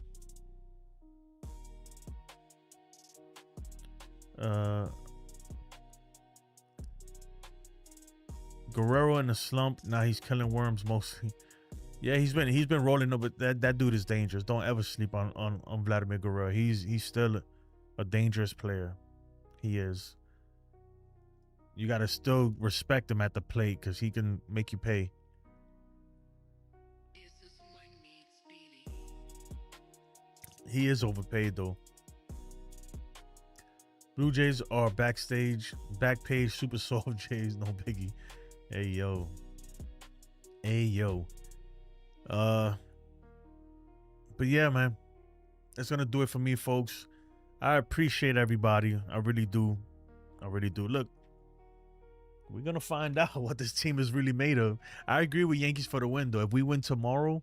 Guerrero in a slump. Now he's killing worms mostly. Yeah, he's been rolling up, but that dude is dangerous. Don't ever sleep on Vladimir Guerrero. He's still a dangerous player. He is. You got to still respect him at the plate because he can make you pay. He is overpaid, though. Blue Jays are back page, super soft Jays, no biggie. Hey, yo. But yeah, man. That's going to do it for me, folks. I appreciate everybody. I really do. Look, we're going to find out what this team is really made of. I agree with Yankees for the win, though. If we win tomorrow,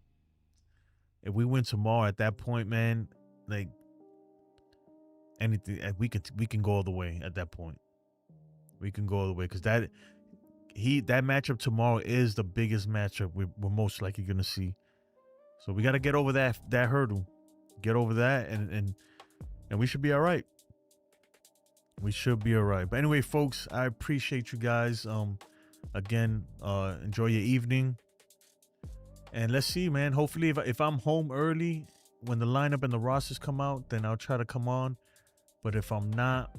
at that point, man, like, anything, we can go all the way at that point. We can go all the way because that matchup tomorrow is the biggest matchup we're most likely going to see. So we got to get over that hurdle. Get over that, and we should be all right. We should be all right. But anyway, folks, I appreciate you guys. Again, enjoy your evening. And let's see, man. Hopefully, if I'm home early when the lineup and the rosters come out, then I'll try to come on. But if I'm not,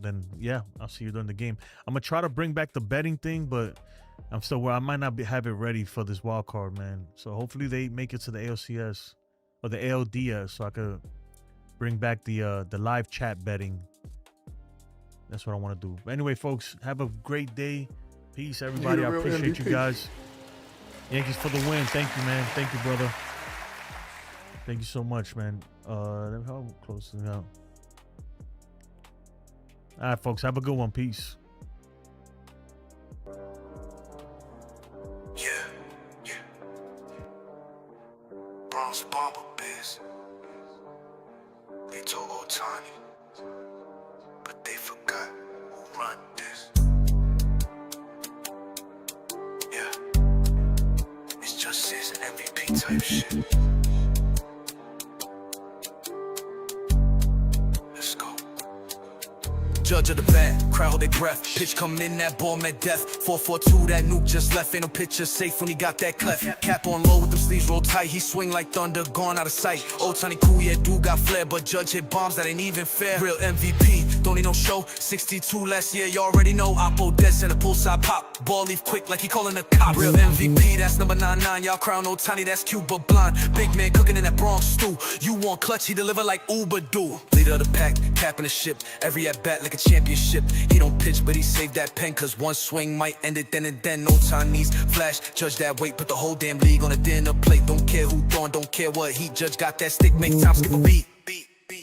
then yeah, I'll see you during the game. I'm gonna try to bring back the betting thing, but I'm still where I might not have it ready for this wild card, man. So hopefully they make it to the ALCS or the ALDS, so I could bring back the live chat betting. That's what I want to do. But anyway, folks, have a great day. Peace, everybody. I appreciate MVP. you guys. Yankees for the win. Thank you, man. Thank you, brother. Thank you so much, man. Let me how close it out. All right, folks. Have a good one. Peace. Yeah. Bronx Bomber Biz. They told Otani, but they forgot who run this. Yeah. It's just his MVP type shit. Judge of the bat, crowd hold their breath. Pitch coming in, that ball meant death. 4-4-2, that nuke just left. Ain't no pitcher safe when he got that cleft. Cap on low with them sleeves roll tight. He swing like thunder, gone out of sight. Otani cool, yeah, dude got flair, but Judge hit bombs that ain't even fair. Real MVP, don't need no show. 62 last year, you already know. Oppo dead in a poolside pop. Ball leave quick like he calling a cop. Real MVP, that's number 99. Y'all crown Otani, that's Cuba blind. Big man cooking in that Bronx stew. You want clutch, he deliver like Uber do. Leader of the pack, capping the ship. Every at bat like a championship. He don't pitch, but he saved that pen, cause one swing might end it then and then. No time needs flash, judge that weight, put the whole damn league on a dinner plate. Don't care who throwing, don't care what heat, judge got that stick, make time skip a beat.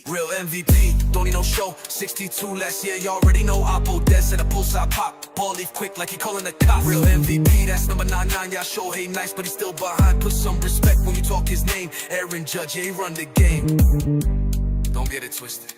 Real MVP, don't need no show. 62 last year, you already know. Oppo dead, said a poolside pop. Ball leave quick like he calling the cops. Real MVP, that's number 99. Y'all show hey nice, but he's still behind. Put some respect when you talk his name. Aaron Judge, yeah, he run the game. Don't get it twisted.